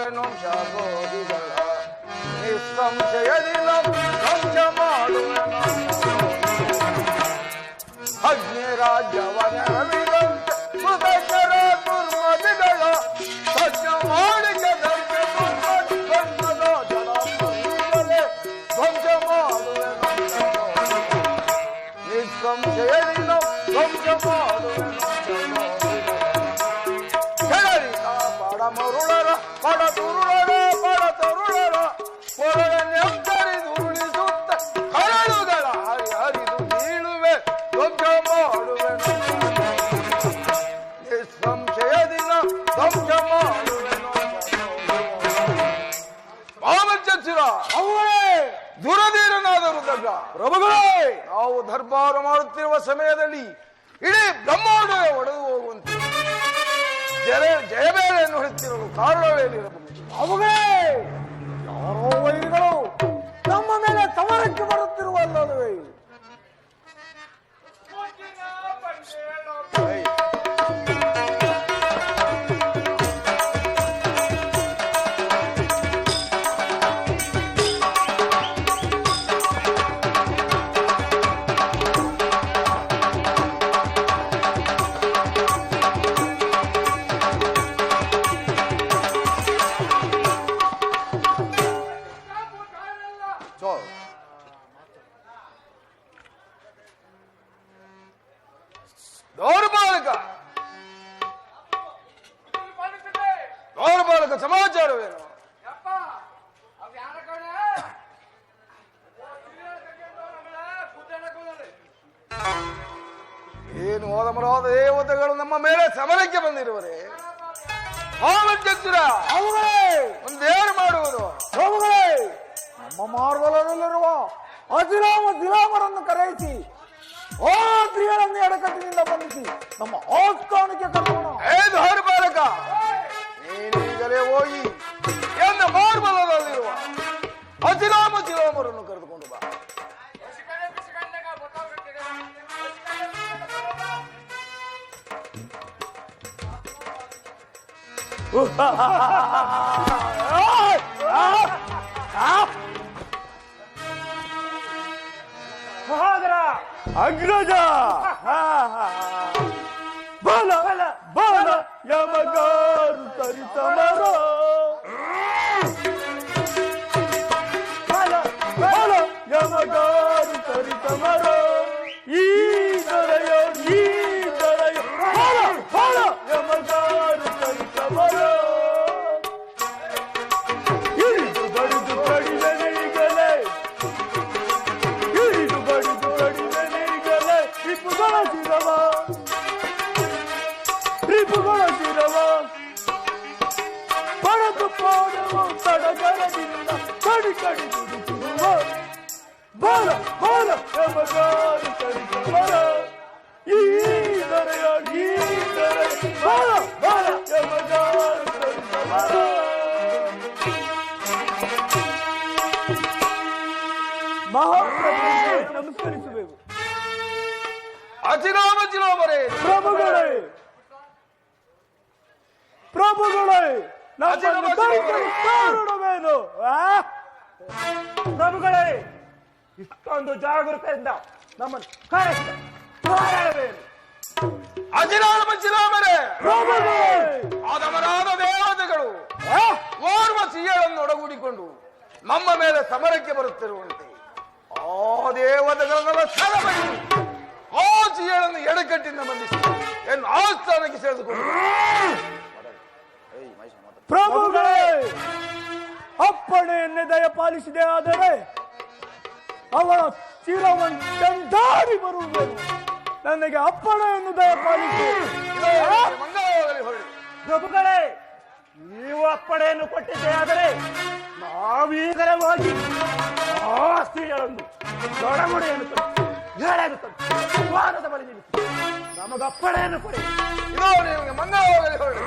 ಮಾಡುವೆನು ಶಾಗೋಹಿಗಳ ನಿಸ್ಸಂಶಯದಿಂದ ಧ್ವಂಸ ಮಾಡುವೆನು ಅಗ್ನಿ ರಾಜ್ಯವನೆರವಿದಂತೆ ಸುದಶರ ದುರ್ಮತಿಗಳ ಸಜ್ಜ ಮಾಡಿಕೆ ಧರ್ಮ ಧ್ವಂಸ ಮಾಡುವೆನು ನಿಸ್ಸಂಶಯದಿಂದ ಧ್ವಂಸ ಮಾಡುವೆನು ಮರುಳರ ಪಡತರುಳರ ಕೊರಳನ್ನೆತ್ತರಿದು ಉರುಳಿಸುತ್ತ ಕರಳುಗಳ ಹರಿದು ಬೀಳುವೆ ಧ್ವಂಸ ಮಾಡುವೆನು ನಿಸ್ಸಂಶಯದಿಂದ ಧ್ವಂಸ ಮಾಡುವೆನು ಭಾವಚಂಚುರ ಅವರೇ ದುರಧೀರನಾದರು ದಗ್ಗ ಪ್ರಭುಗಳೇ ನಾವು ದರ್ಬಾರು ಮಾಡುತ್ತಿರುವ ಸಮಯದಲ್ಲಿ ಇಡೀ ಬ್ರಹ್ಮಾಂಡವೇ ಒಡೆದು ಹೋಗುವಂತೆ ಜಯಬೇಳೆಯನ್ನು ಹೊಡೆತಿರಲು ಕಾರಣವೇನಿರಬಹುದು ಅವುಗಳೇ ಯಾರೋ ವೈರಿಗಳು ನಮ್ಮ ಮೇಲೆ ಸಮರಕ್ಕೆ ಬರುತ್ತಿರುವಲ್ಲವೇ ದೌರ್ಬಾಲಕ ಸಮಾಚಾರವೇನು? ಏನು ಹೋದಮರಾದ ದೇವತೆಗಳು ನಮ್ಮ ಮೇಲೆ ಸಮರಕ್ಕೆ ಬಂದಿರುವರೆ ಒಂದೇನು ಮಾಡುವುದು? ನಮ್ಮ ಮಾರ್ಗದಲ್ಲಿರುವ ಅಜಿರಾಮ ದಿಲಾಮರನ್ನು ಕರೆಯಿಸಿ ಆ ಸ್ತ್ರೀಗಳನ್ನು ಎಡಕಟ್ಟಿನಿಂದ ಬಂಧಿಸಿ ನಮ್ಮ ಆಸ್ಥಾನಕ್ಕೆ ಕರೆಯೋಣ. ದೌರ್ಬಾಲಕ ನೀನೀಗಲೇ ಹೋಗಿ ಎನ್ನ ಮಾರ್ಬಲದಲ್ಲಿರುವ ಅಜಿರಾಮರನ್ನು ಕರೆದುಕೊಂಡು ಬಾ. ಅಗ್ರಜ ಬಲ ಬಲ ಯಮಗಾರು ತರಿತಮರ ಬಲ ಬಲ ಯಮಗಾರು ತರಿತಮರ ಈ ದರೆಯೋ ಬಲ ಬಲ ಯಮಗಾರು ತರಿತಮರ ಇಳಿದು ಬಡಿದು ಕಡಿದೆನೆಗಲೇ ಇಳಿದು ಬಡಿದು ಕಡಿದೆನೆಗಲೇ ರಿಪುಗಳ ಶಿರವ ಪಡೆದು ಪಾಡುವ ಸಡಗರದಿಂದ ಕಡಿ ದುಡಿಸಿರುವ ಬಲ ಬಲ ಯಮಗಾರು ತರಿತಮರ ಈ ದರೆಯ ಬಲ ಬಲ ಯಮಗಾರು ತರಿತಮರ ಮಹಾಪ್ರಭುವಿಗೆ ನಮಸ್ಕರಿಸಬೇಕು. ಅಜಿರಾಮರೇ ಪ್ರಭುಗಳೇ ಕಾರಣವೇನು? ಪ್ರಭುಗಳೇ ಇಷ್ಟೊಂದು ಜಾಗೃತೆಯಿಂದ ನಮ್ಮನ್ನು ಕಾರಣವೇನು? ಅಜಿರಾಮರೇ ಆದಮರಾದ ದೇವತೆಗಳು ಓರ್ವ ಸಿಹಿಯನ್ನು ಒಡಗೂಡಿಕೊಂಡು ನಮ್ಮ ಮೇಲೆ ಸಮರಕ್ಕೆ ಬರುತ್ತಿರುವಂತೆ ಆ ದೇವತೆಗಳ ಸ್ಥಳವಾಗಿ ಆ ಸಿಹಿಯನ್ನು ಎಡಕಟ್ಟಿಂದ ಬಂಧಿಸಿ ಎನ್ನು ಆಸ್ಥಾನಕ್ಕೆ ಸೇರಿದುಕೊಂಡು ಪ್ರಭುಗಳೇ ಅಪ್ಪಣೆಯನ್ನೇ ದಯಪಾಲಿಸಿದೆ. ಆದರೆ ಅವರ ಚಿರವಂತಾಡಿ ಬರುವುದೇನು? ನನಗೆ ಅಪ್ಪಣೆಯನ್ನು ದಯಪಾಲಿಸಿ. ಪ್ರಭುಗಳೇ ನೀವು ಅಪ್ಪಣೆಯನ್ನು ಕೊಟ್ಟಿದ್ದೆ. ಆದರೆ ನಾವೀಗಲೇ ಹೋಗಿ ಆ ಸ್ತ್ರೀಗಳನ್ನು ದೊಡಗುಡಿಯನ್ನು ವಾರದ ಬಳಿ ನಿಲ್ಲಿಸಿ ನಮಗೆ ಅಪ್ಪಣೆಯನ್ನು ಕೊಡಿ. ಮಂಗಳವಾಗಲಿ ಹೊರಡಿ.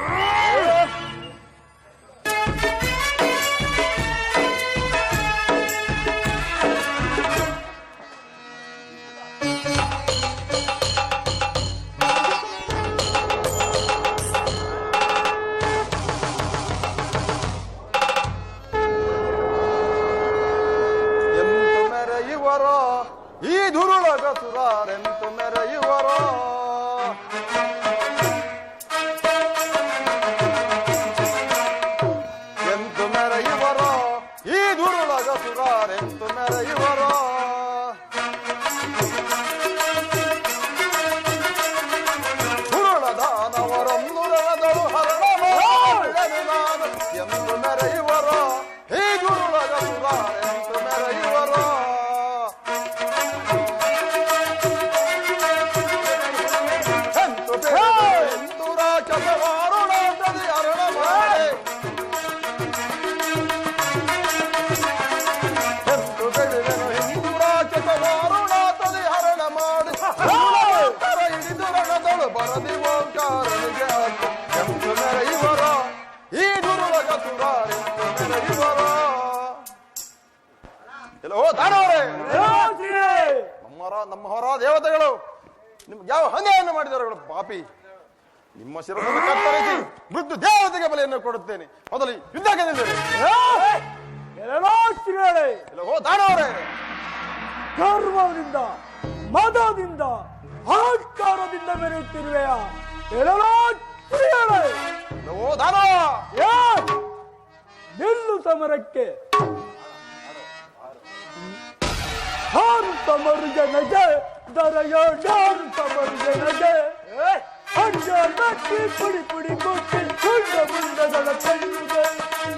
ಚತವಾರುಣಾತದಿ ಹರಣ ಮಾಡಿ ಎಂದು ಬೆಳೆದನು ಹಿಂದೂರ ಚತವಾರುಣಾತದಿ ಹರಣ ಮಾಡಿ ಹಿಡಿದು ರಣದಳು ಬರದಿ ಓಂಕಾರನಿಗೆ ಎಂದು ಮೆರೆಯುವರ ಈ ದುರ್ಲಗ ಸುರಾರೆಂದು ಮೆರೆಯುವರ. ಎಲ್ಲೋ ತಾನವರೇ, ನಮ್ಮ ಹೊರ ದೇವತೆಗಳು ನಿಮ್ಗೆ ಯಾವ ಹಂಗೆಯನ್ನು ಮಾಡಿದವರು ಪಾಪಿ. ನಿಮ್ಮ ಶಿರವನ್ನು ಕತ್ತರಿಸಿ ಮೃದು ದೇವತೆಗೆ ಬಲಿಯನ್ನು ಕೊಡುತ್ತೇನೆ. ಮೊದಲು ಯುದ್ಧಕ್ಕೆ ನಿಲ್ಲಿರಿ. ತಾನವರೇ, ಗರ್ವದಿಂದ ಮದದಿಂದ ಅಹಂಕಾರದಿಂದ ಮೆರೆಯುತ್ತಿರುವೆಯ ದಾನವ ನಿಲ್ಲು ಸಮರಕ್ಕೆ. ಹಾರುತ್ತ ಮರುಜನಗೆ ದರಯೋಡಾರುತ್ತ ಮರುಜನಗೆ ಹಂಗ ನಕ್ಕಿ ಪುಡಿ ಪುಡಿ ಕೊಟ್ಟಿ ಸುಂಡ ಮುಂಡಗಳ ಕಣ್ಣಿಗೆ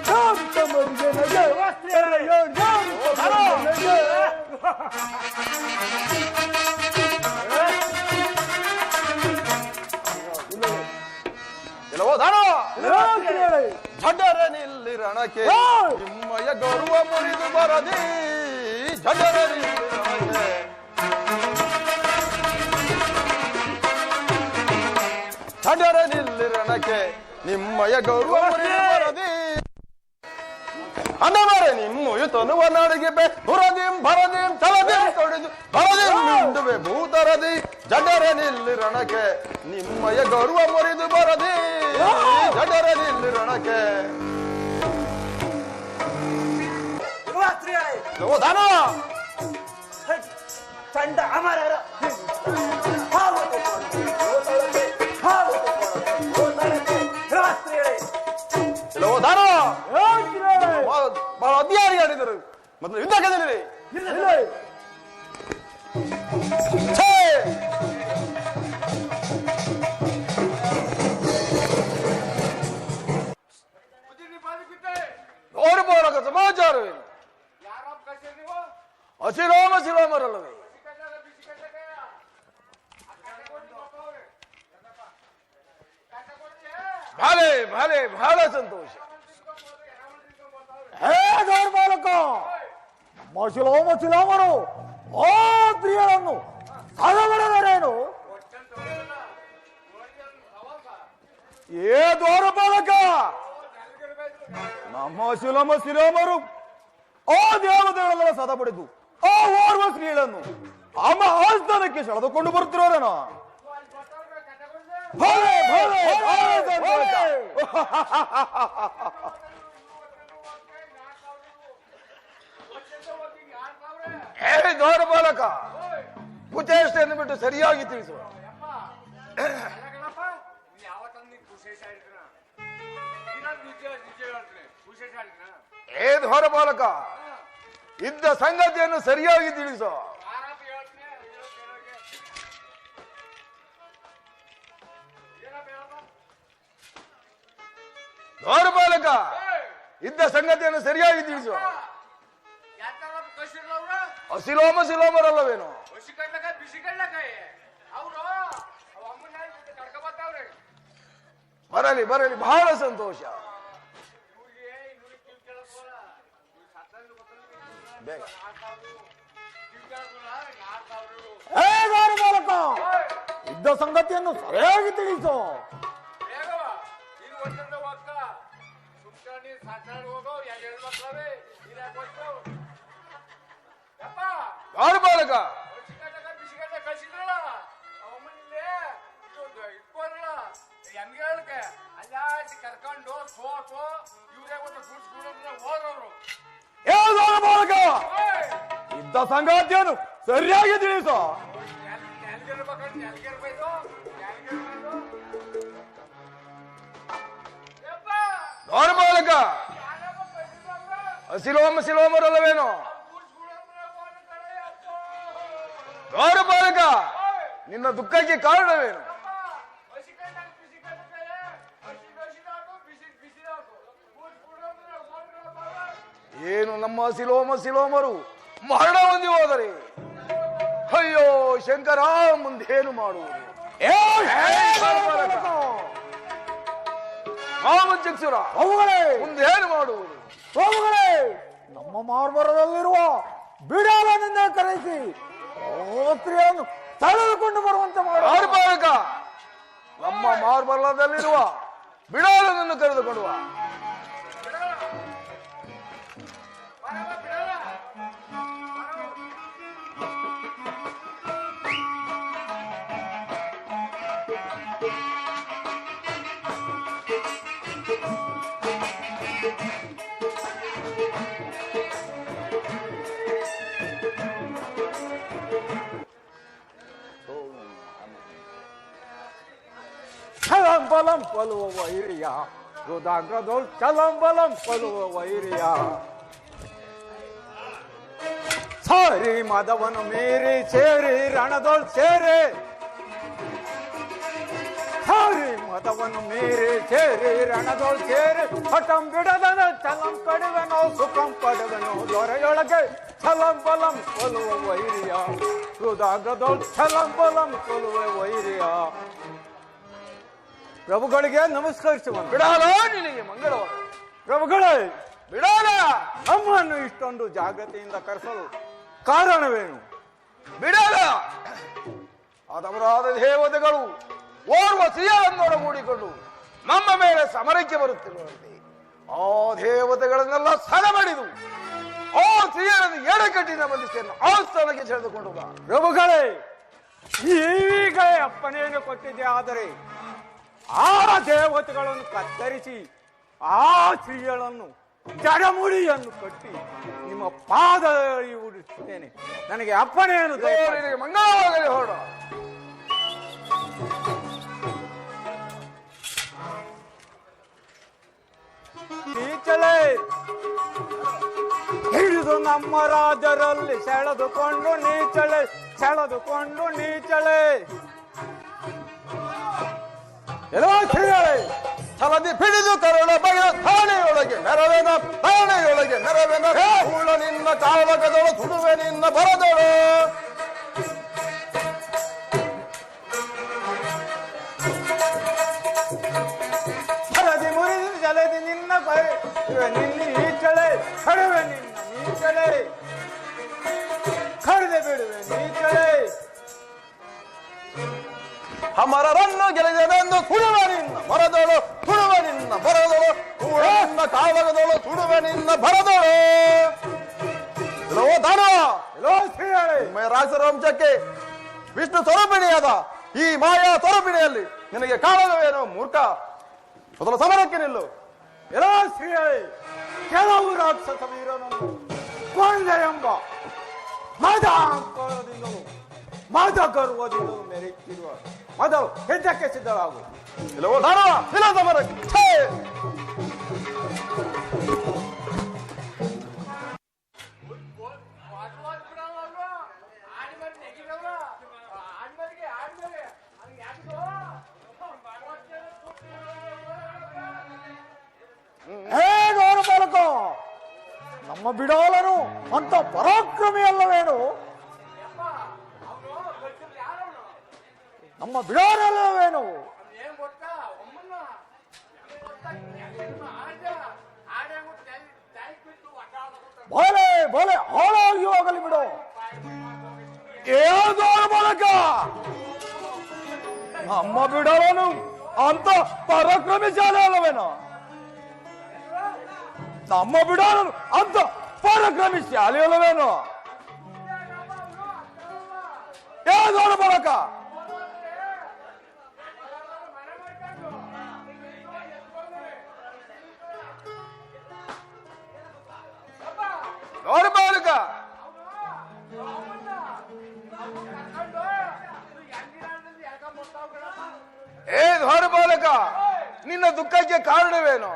ಹಾರುತ್ತ ಮರುಜನಗೆ ದರಯೋಡಾರುತ್ತ ಮರುಜನಗೆ. ಎಲ್ಲವೋ ದಾನವ ಝಡರ ನಿಲ್ಲಿ ರಣಕ್ಕೆ ನಿಮ್ಮಯ ಗೌರವ ಮುರಿದು ಬರದಿ ಝಡರ ನಿಲ್ಲಿ ರಣಕ್ಕೆ ಝಡರ ನಿಲ್ಲಿ ರಣಕ್ಕೆ ನಿಮ್ಮಯ ಗೌರವ ಮುರಿದು ಬರದಿ ಅನ್ನವರೆ ನಿಮ್ಮಯು ತನುವ ನಾಡಿಗೆ ಬುರದಿಂ ಭರದಿಂ ಚಲದಿಂ ತೊಡೆದು ಭರದಿಂ ಮಿಂಡುವೆ ಭೂತರದಿ ಜಡರ ನಿಲ್ಲಿ ರಣಕ್ಕೆ ನಿಮ್ಮಯ ಗೌರವ ಮುರಿದು ಬರದಿ ಜಡರ ನಿಲ್ಲಿ ರಣಕ್ಕೆ. ದಾನವ ಚಂಡ ಅಮರರ ದಾನವ ಬಹಳ ಅಧಿಕಾರಿ ಆಡಿದರು. ಮೊದಲು ಯುದ್ಧಕ್ಕೆ ನಿಲ್ಲಿರಿ. ಗೌರವಪೂರ್ವಕ ಸಮಾಚಾರವೇನು? ಅಸಿಲೋಮ ಶಿಲೋಮರಲ್ಲವೇ? ಭಾಲೆ ಭಾಲೆ ಬಹಳ ಸಂತೋಷ. ಹೇ ಗೌರಪಾಲಕ, ಮಸಿಲೋಮರು ಆ ಸ್ತ್ರೀಯರನ್ನು ಸದಬಡದರೇನು? ಏ ದ್ವಾರಪಾಲಕ, ನಮ್ಮ ಶಿಲೋಮರು ಆ ದೇವತೆಗಳೆಲ್ಲ ಸದಬಡಿದು ಆ ಓರ್ವ ಸ್ತ್ರೀಗಳನ್ನು ಅಮ್ಮ ಆಸ್ಥಾನಕ್ಕೆ ಸೆಳೆದುಕೊಂಡು ಬರುತ್ತಿರೋರೇನೋ? ಹೇ ದ್ವಾರಪಾಲಕ, ಕುಚೇಷ್ಟೆಯನ್ನು ಬಿಟ್ಟು ಸರಿಯಾಗಿ ತಿಳಿಸುವ. ಹೇ ದ್ವಾರಪಾಲಕ, ಇದ್ದ ಸಂಗತಿಯನ್ನು ಸರಿಯಾಗಿ ತಿಳಿಸೋ. ದ್ವಾರಪಾಲಕ, ಇದ್ದ ಸಂಗತಿಯನ್ನು ಸರಿಯಾಗಿ ತಿಳಿಸೋ. ಅಸಿಲೋಮ ಶಿಲೋಮರಲ್ಲವೇನು? ಬರಲಿ ಬರಲಿ, ಬಹಳ ಸಂತೋಷ. ಬೇಗ ಇದ್ದ ಸಂಗತಿಯನ್ನು ಸರಿಯಾಗಿ ತಿಳಿಸೋ. ದ್ವಾರಪಾಲಕ, ಕರ್ಕೊಂಡು ಇದ್ದ ಸಂಗತಿಯನ್ನು ಸರಿಯಾಗಿ ತಿಳಿಸೋ. ದ್ವಾರಪಾಲಕ, ಅಸಿಲೋಮ ಶಿಲೋಮರಲ್ಲವೇನೋ? ದ್ವಾರಪಾಲಕ, ನಿನ್ನ ದುಃಖಕ್ಕೆ ಕಾರಣವೇನು? ಏನು ನಮ್ಮ ಶಿಲೋಮರು ಮರಣ ಹೊಂದಿ ಹೋದರೆ? ಅಯ್ಯೋ ಶಂಕರ, ಮುಂದೇನು ಮಾಡುವುದು? ರಾಮಚಕ್ಷುರ ಅವುಗಳೇ ಮುಂದೆ ಏನು ಮಾಡುವುದು? ಅವುಗಳೇ ನಮ್ಮ ಮಾರ್ಬರದಲ್ಲಿರುವ ಬಿಡಾಲನಿಂದ ಕರೆಸಿ ಸ್ತ್ರೀಯನ್ನು ತಡೆದುಕೊಂಡು ಬರುವಂತೆ ಮಾಡ. ನಮ್ಮ ಮಾರ್ಬಲದಲ್ಲಿರುವ ಬಿಡಾಲನನ್ನು ಕರೆದುಕೊಂಡು ಬಾ. ಛಲಂಬಲಂ ಕೊಲುವ ವೈರಿಯ ರುದಾಗ್ರದೋಳ್ ಛಲಂಬಲಂ ಕೊಲುವ ವೈರಿಯ ಸಾರಿ ಮದವನು ಮೀರಿ ಸೇರಿ ರಣದೋಳ್ ಸೇರಿ ಸಾರಿ ಮದವನು ಮೀರಿ ಸೇರಿ ರಣದೋಳ್ ಸೇರಿ ಹಠಂ ಬಿಡದನ ಛಲಂ ಕಡುವೆನೋ ಸುಖಂ ಪಡುವೆನೋ ದೊರೆಯೊಳಗೆ ಛಲಂಬಲಂ ಕೊಲುವ ವೈರಿಯ ರುದಾಗ್ರದೋಳ್ ಛಲಂಬಲಂ ಕೊಲುವ ವೈರಿಯ. ಪ್ರಭುಗಳಿಗೆ ನಮಸ್ಕರಿಸುವ. ಬಿಡಾಲ ನಿನಗೆ ಮಂಗಳವಾರ. ಪ್ರಭುಗಳೇ ಬಿಡಾಲ ನಮ್ಮನ್ನು ಇಷ್ಟೊಂದು ಜಾಗ್ರತೆಯಿಂದ ಕರೆಸಲು ಕಾರಣವೇನು? ಬಿಡಾಲ ಅದವರಾದ ದೇವತೆಗಳು ಓರ್ವ ಸಿಹಿಯನ್ನೊಡಗೂಡಿಕೊಂಡು ನಮ್ಮ ಮೇಲೆ ಸಮರಕ್ಕೆ ಬರುತ್ತಿರುವಂತೆ ಆ ದೇವತೆಗಳನ್ನೆಲ್ಲ ಸಡಬಡಿದು ಆ ಸಿಹಿಯನ್ನು ಎಡಕಟ್ಟಿನ ಬಂಧಿಸಿಯನ್ನು ಆ ಸ್ಥಳಕ್ಕೆ ಸೆಳೆದುಕೊಂಡು ಬಾ. ಪ್ರಭುಗಳೇ ಈಗ ಅಪ್ಪನೆಯನ್ನು ಕೊಟ್ಟಿದ್ದೆ, ಆದರೆ ಆ ದೇವತೆಗಳನ್ನು ಕತ್ತರಿಸಿ ಆ ಸ್ತ್ರೀಗಳನ್ನು ಜಡಮುಡಿಯನ್ನು ಕಟ್ಟಿ ನಿಮ್ಮ ಪಾದ ಉಡಿಸುತ್ತೇನೆ. ನನಗೆ ಅಪ್ಪನೆಯನ್ನು ನಿನಗೆ ಮಂಗಳವಾಗಲಿ. ಹೊರಡ ನೀಚಳೆ ಹಿಡಿದು ನಮ್ಮ ರಾಜರಲ್ಲಿ ಸೆಳೆದುಕೊಂಡು ನೀಚಳೆ ಸೆಳೆದುಕೊಂಡು ನೀಚಳೆ ಎಲ್ಲೋ ಸ್ತ್ರೀಗಳೇ ಛಲದಿ ಹಿಡಿದು ಕರುಣ ಬಗೆಯ ಥಾಣೆಯೊಳಗೆ ಮೆರವೆನ ಥಾಣೆಯೊಳಗೆ ಮೆರವೆನ ಹೂಳ ನಿನ್ನ ಕಾವಕದೊಳು ಸುಡುವೆ ನಿನ್ನ ಬರದೊಳು. ಹರದಿ ಮುರಿದು ಜಲದಿ ನಿನ್ನ ನಿನ್ನ ನೀಚಳೆ ಕಡುವೆ ನಿನ್ನ ನೀಚಳೆ ಕಡಿದೆ ಬಿಡುವೆ ನೀಚಳೆ ಅಮರರನ್ನು ಗೆಳೆಯನೆಂದು ಸುಡುವೆ ನಿನ್ನ ಬರದೊಳು ಸುಡುವೆ ನಿನ್ನ ಬರದೊಳು ಹೂಳ ನಿನ್ನ ಕಾವಕದೊಳು ಸುಡುವೆ ನಿನ್ನ ಬರದೊಳು. ಎಲ್ಲೋ ದಾನ ಎಲ್ಲೋ ಸ್ತ್ರೀಗಳೇ ರಾಜವಂಶಕ್ಕೆ ವಿಷ್ಣು ಸ್ವರೂಪಿಣಿಯಾದ ಈ ಮಾಯಾ ಸ್ವರೂಪಿಣಿಯಲ್ಲಿ ನಿನಗೆ ಕಾರಣವೇನೋ ಮೂರ್ಖ? ಮೊದಲ ಸಮರಕ್ಕೆ ನಿಲ್ಲು. ಎಲ್ಲ ಸ್ತ್ರೀಗಳೇ ಕೆಲವು ರಾಕ್ಷಸ ವೀರನನ್ನು ಕೊಂದ ಎಂಬ ಮದಾಂಕರದಿಂದಲೂ ಮದ ಗರ್ವದಿಂದಲೂ ಮೆರೆಯುತ್ತಿರುವ ಮೊದಲು ಯುದ್ಧಕ್ಕೆ ಸಿದ್ಧರಾಗು. ಇಲ್ಲವೋ ದಾನವ ಇಲ್ಲ ಸಮರಕ್ಕೆ. ಛೇ! ಬಾಲಕ, ನಮ್ಮ ಬಿಡಾಲನು ಅಂತ ಪರಾಕ್ರಮಿ ಅಲ್ಲವೇನು? ನಮ್ಮ ಬಿಡಾಲಲ್ಲವೇನು? ಬಾಲೆ ಬಾಲೆ ಹಾಳಾಗಿ ಹೋಗಲಿ ಬಿಡು. ಏನೋ ಬಾಲಕ, ನಮ್ಮ ಬಿಡವನು ಅಂತ ಪರಾಕ್ರಮಶಾಲಿ ಅಲ್ಲವೇನೋ? ನಮ್ಮ ಬಿಡವನು ಅಂತ ಪರಾಕ್ರಮಶಾಲಿ ಅಲ್ಲವೇನೋ? ಏನೋ ಬಾಲಕ, ನೋಡು ಬಾಲಕ, ಹೊರ ಬಾಲಕ, ನಿನ್ನ ದುಃಖಕ್ಕೆ ಕಾರಣವೇನು?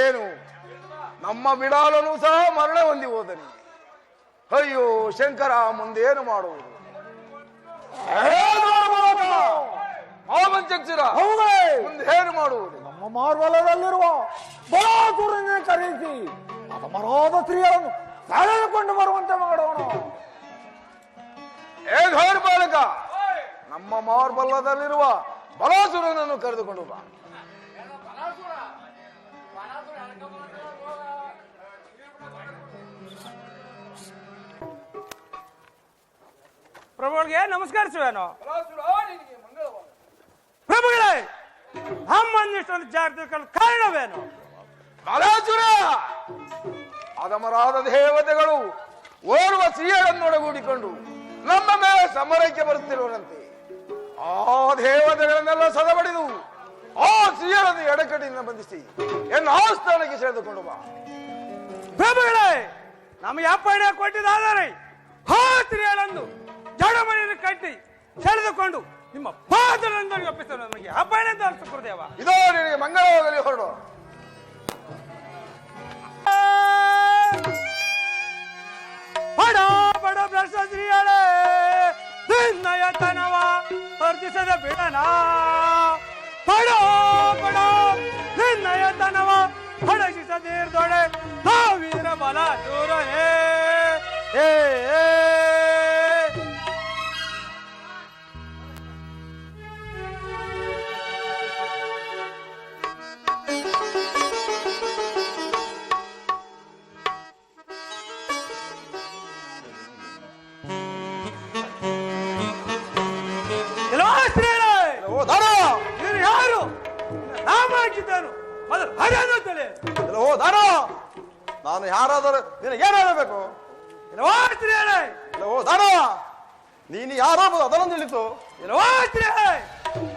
ಏನು? ನಮ್ಮ ಬಿಡಾಲನು ಸಹ ಮರಣ ಹೊಂದಿ ಹೋದನಿ. ಅಯ್ಯೋ ಶಂಕರ, ಮುಂದೇನು ಮಾಡುವುದು? ಮಾವಂಚಕ್ಷರ, ಮುಂದೇನು ಮಾಡುವುದು? ನಮ್ಮ ಮಾರ್ಬಲದಲ್ಲಿರುವ ಬಲಾಸುರನೇ ಕರೆಯಿಸಿ ಅದಮರಾದ ಸ್ತ್ರೀಯನ್ನು ಸೆಳೆದುಕೊಂಡು ಬರುವಂತೆ ಮಾಡೋಣ. ಹೊರ ಬಾಲಕ, ನಮ್ಮ ಮಾರ್ಬಲ್ಲದಲ್ಲಿರುವ ಬಲಾಸುರನನ್ನು ಕರೆದುಕೊಂಡು ಬಾ. ಪ್ರಭುಗಳಿಗೆ ನಮಸ್ಕರಿಸುವೇನು. ಪ್ರಭುಗಳೇ, ನಮ್ಮನ್ನಿಷ್ಟೊಂದು ಜಾಗೃತಿ ಕಾರಣವೇನು? ಬಲಾಸುರ ಅಧಮರಾದ ದೇವತೆಗಳು ಓರ್ವ ಸ್ತ್ರೀಯರನ್ನೊಡಗೂಡಿಕೊಂಡು ನಮ್ಮ ಮೇಲೆ ಸಮರಕ್ಕೆ ಬರುತ್ತಿರುವಂತೆ ಆ ದೇವತೆಗಳನ್ನೆಲ್ಲ ಸದಬಡಿದು ಆ ಸ್ತ್ರೀಯರನ್ನು ಎಡಕಡಿಯಿಂದ ಬಂಧಿಸಿ ಎನ್ನ ಆಸ್ಥಾನಕ್ಕೆ ಸೆಳೆದುಕೊಂಡು ಬಾ. ಪ್ರಭುಗಳೇ, ನಮಗೆ ಅಪ್ಪಣೆ ಕೊಟ್ಟಿದ್ದಾದರೆ ಆ ಸ್ತ್ರೀಯರನ್ನು ಜಡಮನೆಯನ್ನು ಕಟ್ಟಿ ಸೆಳೆದುಕೊಂಡು ನಿಮ್ಮ ಪಾದಗಳನ್ನು ಒಪ್ಪಿಸಲು ನಮಗೆ ಅಪ್ಪಣೆ ತರಿಸುತ್ತೇವ. ಇದೋ ನಿನಗೆ ಮಂಗಳವಾಗಲಿ, ಹೊರಡು. ಬಡ ಬಡ ಭ್ರಷ್ಟ ಸ್ತ್ರೀಯಳೇ, ನಿನ್ನಯತನವ ವರ್ಧಿಸದ ಬಿಡನ. ಬಡ ಬಡ ನಿನ್ನಯತನವ ಹಡಗಿಸದಿರ್ದೊಡೆ ನಾವೀರ ಬಲ ದೂರನೇ. ನೀನು ಯಾರು? ನಾಮ ಹಾಕಿದ್ದೇನು ಮೊದಲು ಹರಿಯನ್ನು ತಿಳಿಯಲು. ಓ ದಾನ, ನಾನು ಯಾರಾದರೂ ನಿನಗೆ ಏನಾಗಬೇಕು? ಓ ದಾನ, ನೀನು ಯಾರಾಗಬಹುದು ಅದನ್ನು ತಿಳಿತು.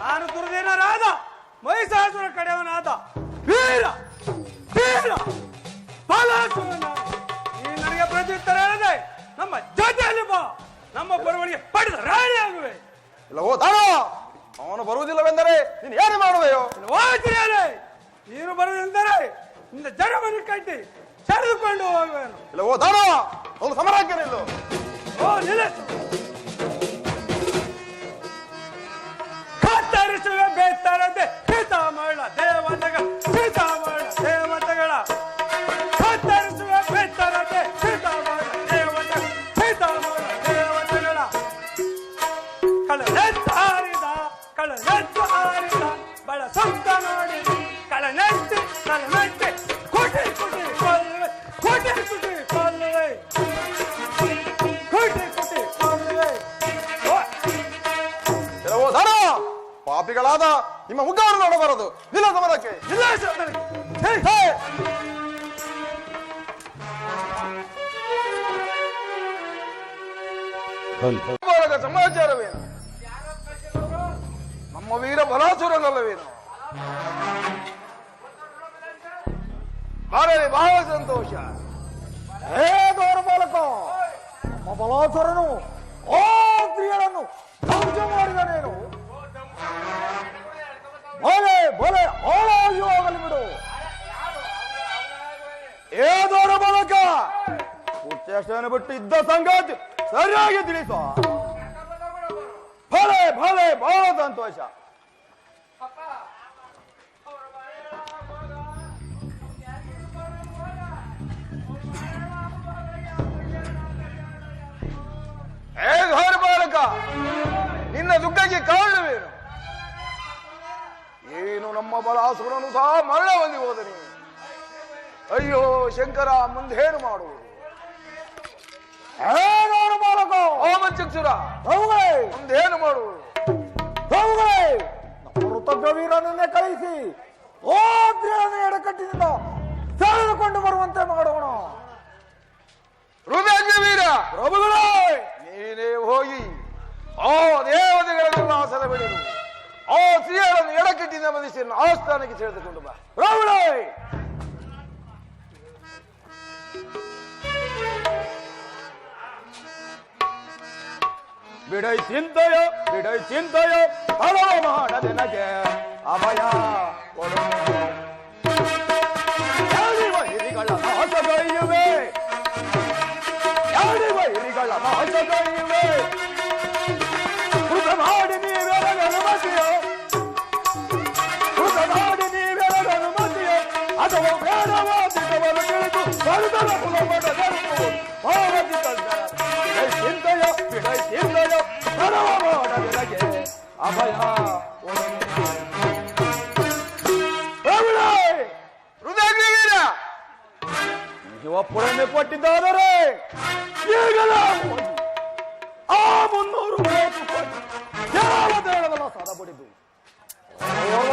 ನಾನು ದುರ್ದಿನರಾದ ಮಹಿಷಾಸುರ ಕಡೆಯವನಾದ ವೀರ ವೀರ ಬಲಾಸುರನ. ನೀನು ನನಗೆ ಪ್ರತ್ಯುತ್ತರ ಹೇಳದೆ ನಮ್ಮ ಜೊತೆಯಲ್ಲಿ ಬಾ, ನಮ್ಮ ಬರುವಳಿಗೆ ಪಡೆದ ರಾಣಿ ಆಗುವೆ. ಇಲ್ಲ ಓ ದಾನ, ಅವನು ಬರುವುದಿಲ್ಲವೆಂದರೆ ನೀನು ಏನು ಮಾಡುವೆಯೋ? ನೀನು ಬರುವುದೆಂದರೆ ನಿನ್ನ ಜಡವನ್ನು ಕಟ್ಟಿ ಸೆಳೆದುಕೊಂಡು ಹೋಗುವೆನು. ಇಲ್ಲ ಓ ದಾನ, ಅವನು ಸಮರಕ್ಕೆ ನಿಲ್ಲು. ಓ ನಿಲ್ಲಿಸು. ಕತ್ತರಿಸುವೆ ಬೇತರದೆ ಸೀತಾಮಳ ದೇವತೆಗಳ ಸೀತಾಮಳ ದೇವತೆಗಳ ಕತ್ತರಿಸುವೆ ಬೇತರದೆ ಸೀತಾಮಳ ದೇವತೆಗಳ ಸೀತಾಮಳ ದೇವತೆಗಳ ಕಳನೆತ್ತಾರಿದ ಕಳನೆತ್ತಾರಿದ ಬಳ ಸಂತ ನೋಡಿ ಕಳನೆತ್ತಿ ಕಳನೆತ್ತಿ ಕೋಟೆ ಕೋಟೆ ಕೊಲ್ಲುವೆ ಕೋಟೆ ಕೋಟೆ ಕೊಲ್ಲುವೆ ಕೋಟೆ ಕೋಟೆ ಕೊಲ್ಲುವೆ. ಓ ದಾನ, ಪಾಪಿಗಳಾದ ನಿಮ್ಮ ಮುಖವನ್ನು ನೋಡಬಾರದು. ನಿಲ್ಲ ಸಮರಕ್ಕೆ. ಇಲ್ಲ ಸಮರಕ್ಕೆ. ಸಮಾಚಾರವೇನು? ನಮ್ಮ ವೀರ ಬಲಾಸುರನಲ್ಲವೇನು? ಬಾರಲಿ, ಬಹಳ ಸಂತೋಷ. ಹೇ ದೌರ್ಬಾಲಕ, ನಮ್ಮ ಬಲಾಸುರನು ಆ ಸ್ತ್ರೀಯರನ್ನು ಧ್ವಂಸ ಮಾಡಿದನೇನು? ಬಲೆ ಬಲೆ ಹಾಳಾಗಿ ಹೋಗಲಿ ಬಿಡು. ಏ ದೌರ್ಬಾಲಕ, ಉಚ್ಚೇಷ್ಟನ್ನು ಬಿಟ್ಟು ಇದ್ದ ಸಂಗಾತಿ ಸರಿಯಾಗಿ ತಿಳಿಸುವ. ಭಲೆ ಭಲೆ, ಬಹಳ ಸಂತೋಷ. ಏ ದೌರ್ಬಾಲಕ, ನಿನ್ನ ದುಃಖಕ್ಕೆ ಕಾರಣವೇನು? ಏನು ನಮ್ಮ ಬಲಾಸುರನು ಸಹ ಮರಣ ಹೊಂದಿ ಹೋದನಿ. ಅಯ್ಯೋ ಶಂಕರ, ಮುಂದೇನು ಮಾಡುವುದು? ಓಮಚಕ್ಷುರ, ಮುಂದೇನು ಮಾಡುವುದು? ನಮ್ಮ ಕೃತಜ್ಞ ವೀರನನ್ನೇ ಕಳಿಸಿ ಓ ಸ್ತ್ರೀಯನ್ನು ಎಡಕಟ್ಟಿನಿಂದ ಸೆಳೆದುಕೊಂಡು ಬರುವಂತೆ ಮಾಡೋಣ. ಹೃದಯ ವೀರ ಪ್ರಭುಗಳೇ, ನೀನೇ ಹೋಗಿ ಆ ದೇವತೆಗಳನ್ನು ಸೆಳೆಬಿಡಿರು. ಆ ಸ್ತ್ರೀಯರನ್ನು ಎಡಕಟ್ಟಿನ ಬಂಧಿಸಿ ಆಸ್ಥಾನಕ್ಕೆ ಸೆಳೆದುಕೊಂಡು ಬಾ. ಪ್ರಭುಗಳೇ, ಬಿಡೈ ಚಿಂತೆಯ ಫಲವ ಮಾಡದೆ ನಗೆ ಅಭಯ ಕೊಡು. ಯಾರಿ ವೈರಿಗಳ ನಾಶಗೈಯುವೆ, ಯಾರಿ ವೈರಿಗಳ ನಾಶಗೈಯುವೆ. ಕೃತ ಮಾಡಿ ನೀವೆರಗನು ಮತಿಯೋ, ಕೃತ ಮಾಡಿ ನೀವೆರಗನು ಮತಿಯೋ. ಅಥವಾ ಬೇಡವಾದಿತವನ್ನು ತಿಳಿದು ಬರುದರ ಕುಲಪಡದರುವುದು ಭಾವತಿ ಕಲ್ದರ. ಬಿಡೈ ಚಿಂತೆಯ ಫಲವ ಮಾಡದೆ ನಗೆ ಮುನ್ನೂರು ಕೋಟಿ ದೇವತೆಗಳ ಸಾಲ ಪಡೆದು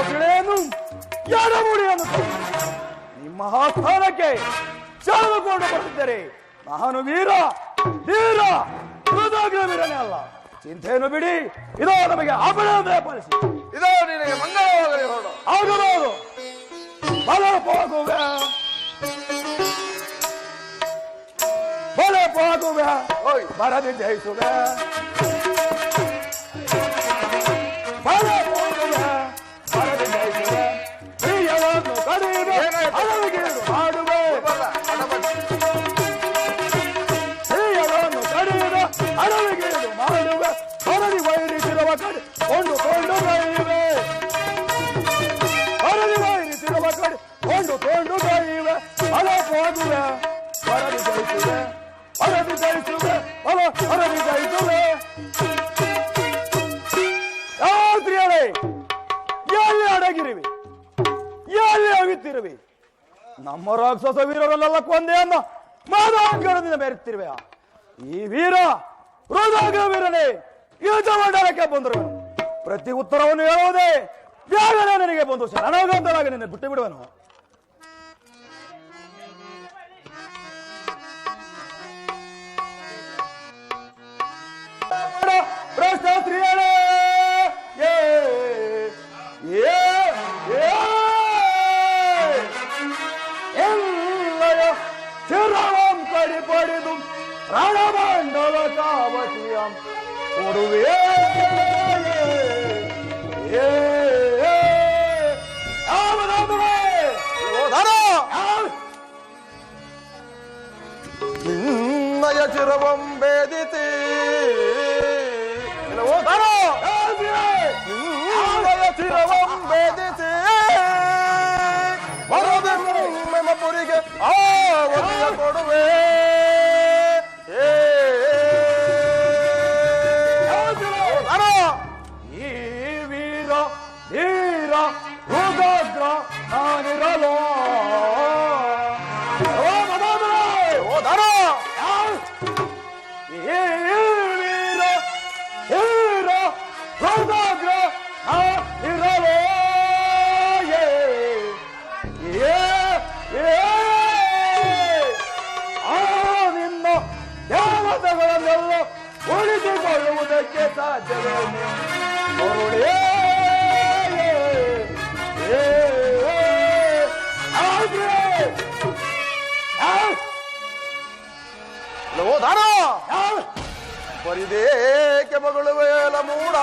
ತಿಳಿಯನ್ನು ಎಡಮುಡಿಯನ್ನು ನಿಮ್ಮ ಆಸ್ಥಾನಕ್ಕೆ ಸೆಳೆದುಕೊಂಡು ಬರುತ್ತಿದ್ದರೆ ನಾನು ವೀರ ವೀರನೇ ಅಲ್ಲ. ಚಿಂತೆಯನ್ನು ಬಿಡಿ, ಇದೋ ನಮಗೆ ಅಭಿನಂದನೆ ಪಾಲಿಸಿ. ಇದೋ ನಿನಗೆ ಮಂಗಳವಾಗಲಿ ಹೊರಡು. ಆಗಬಹುದು ಬಲೆ ಹೋಗುವೆ ಬರದಿ ಜಯಿಸುವೆ ಬಲೆ ಹೋಗುವೆ ಬರದಿ ಜಯಿಸುವೆ ಪ್ರಿಯವನ್ನು ಕಡಿಮೆ ಅಳವಿಗೆ ಮಾಡುವೆ ಪ್ರಿಯವನ್ನು ಕಡಿಮೆ ಅಳವಿಗೆ ಮಾಡುವೆ ಹೊರದಿ ವೈರಿಸಿರುವ ಕಡೆ ಕೊಂಡು ಕೈವೆ ಹೊರದಿ ವೈರಿಸಿರುವ ಕಡೆ ಕೊಂಡು ಕೈವೆ ಬಲೆ ಹೋಗುವೆ ಬರದಿ ಜಯಿಸುವೆ ಹೊರದಿ ಜಯಿಸುವೆ ಹೊರದಿ ಜಯಿಸುವೆ. ಯಾವ್ದ್ರಿಯರೇ ಎಲ್ಲಿ ಅಡಗಿರುವೆ ಎಲ್ಲಿ ಅವಿತಿರುವೆ? ನಮ್ಮ ರಾಕ್ಷಸ ವೀರರಲ್ಲೆಲ್ಲ ಕೊಂದೆ ಅನ್ನ ಮಾದಾಂಕರದಿಂದ ಮೆರೆತಿರುವೆ. ಈ ವೀರ ರುದ್ರಾಗ್ರ ವೀರನೇ ಯುದ್ಧ ಮಂಡಲಕ್ಕೆ ಬಂದರು. ಪ್ರತಿ ಉತ್ತರವನ್ನು ಹೇಳುವುದೇ ಬೇಗನೆ ನನಗೆ ಬಂದು ಶರಣಾಗಂತರಾಗಿ ನಿನ್ನೆ ಬಿಟ್ಟು ಬಿಡುವನು. ಪ್ರಶಸ್ತ್ರೀಯರೇ ಎಲ್ಲಯ ಚಿರವಂ ಕಡಿಪಡಿದು ರಣಮಂಡಲ ಕಾವಟಿಯಂ ಕೊಡುವೆ ನಿನ್ನಯ ಚಿರವಂ ಬೇದಿತಿ ನಿನ್ನಯ ಚಿರವಂ ಬೇದಿತಿ ಬರದೆ ಮೆಮಪುರಿಗೆ ಆ ಒಲಿಯ ಕೊಡುವೆ. ಈ ವೀರ ಧೀರ ರುದ್ರಾಗ್ರ ನಾನಿರಲೋ ವೀರ ಹೀರ ರುದ್ರಾಗ್ರ ನಾನಿರಲೋ ನಿನ್ನ ದೇವತೆಗಳನ್ನೆಲ್ಲ ಉಳಿಸಿಕೊಳ್ಳುವುದಕ್ಕೆ ಸಾಧ್ಯವೇ? ಬರಿದೇಕೆ ಮಗಳುವೇಲ ಮೂಡ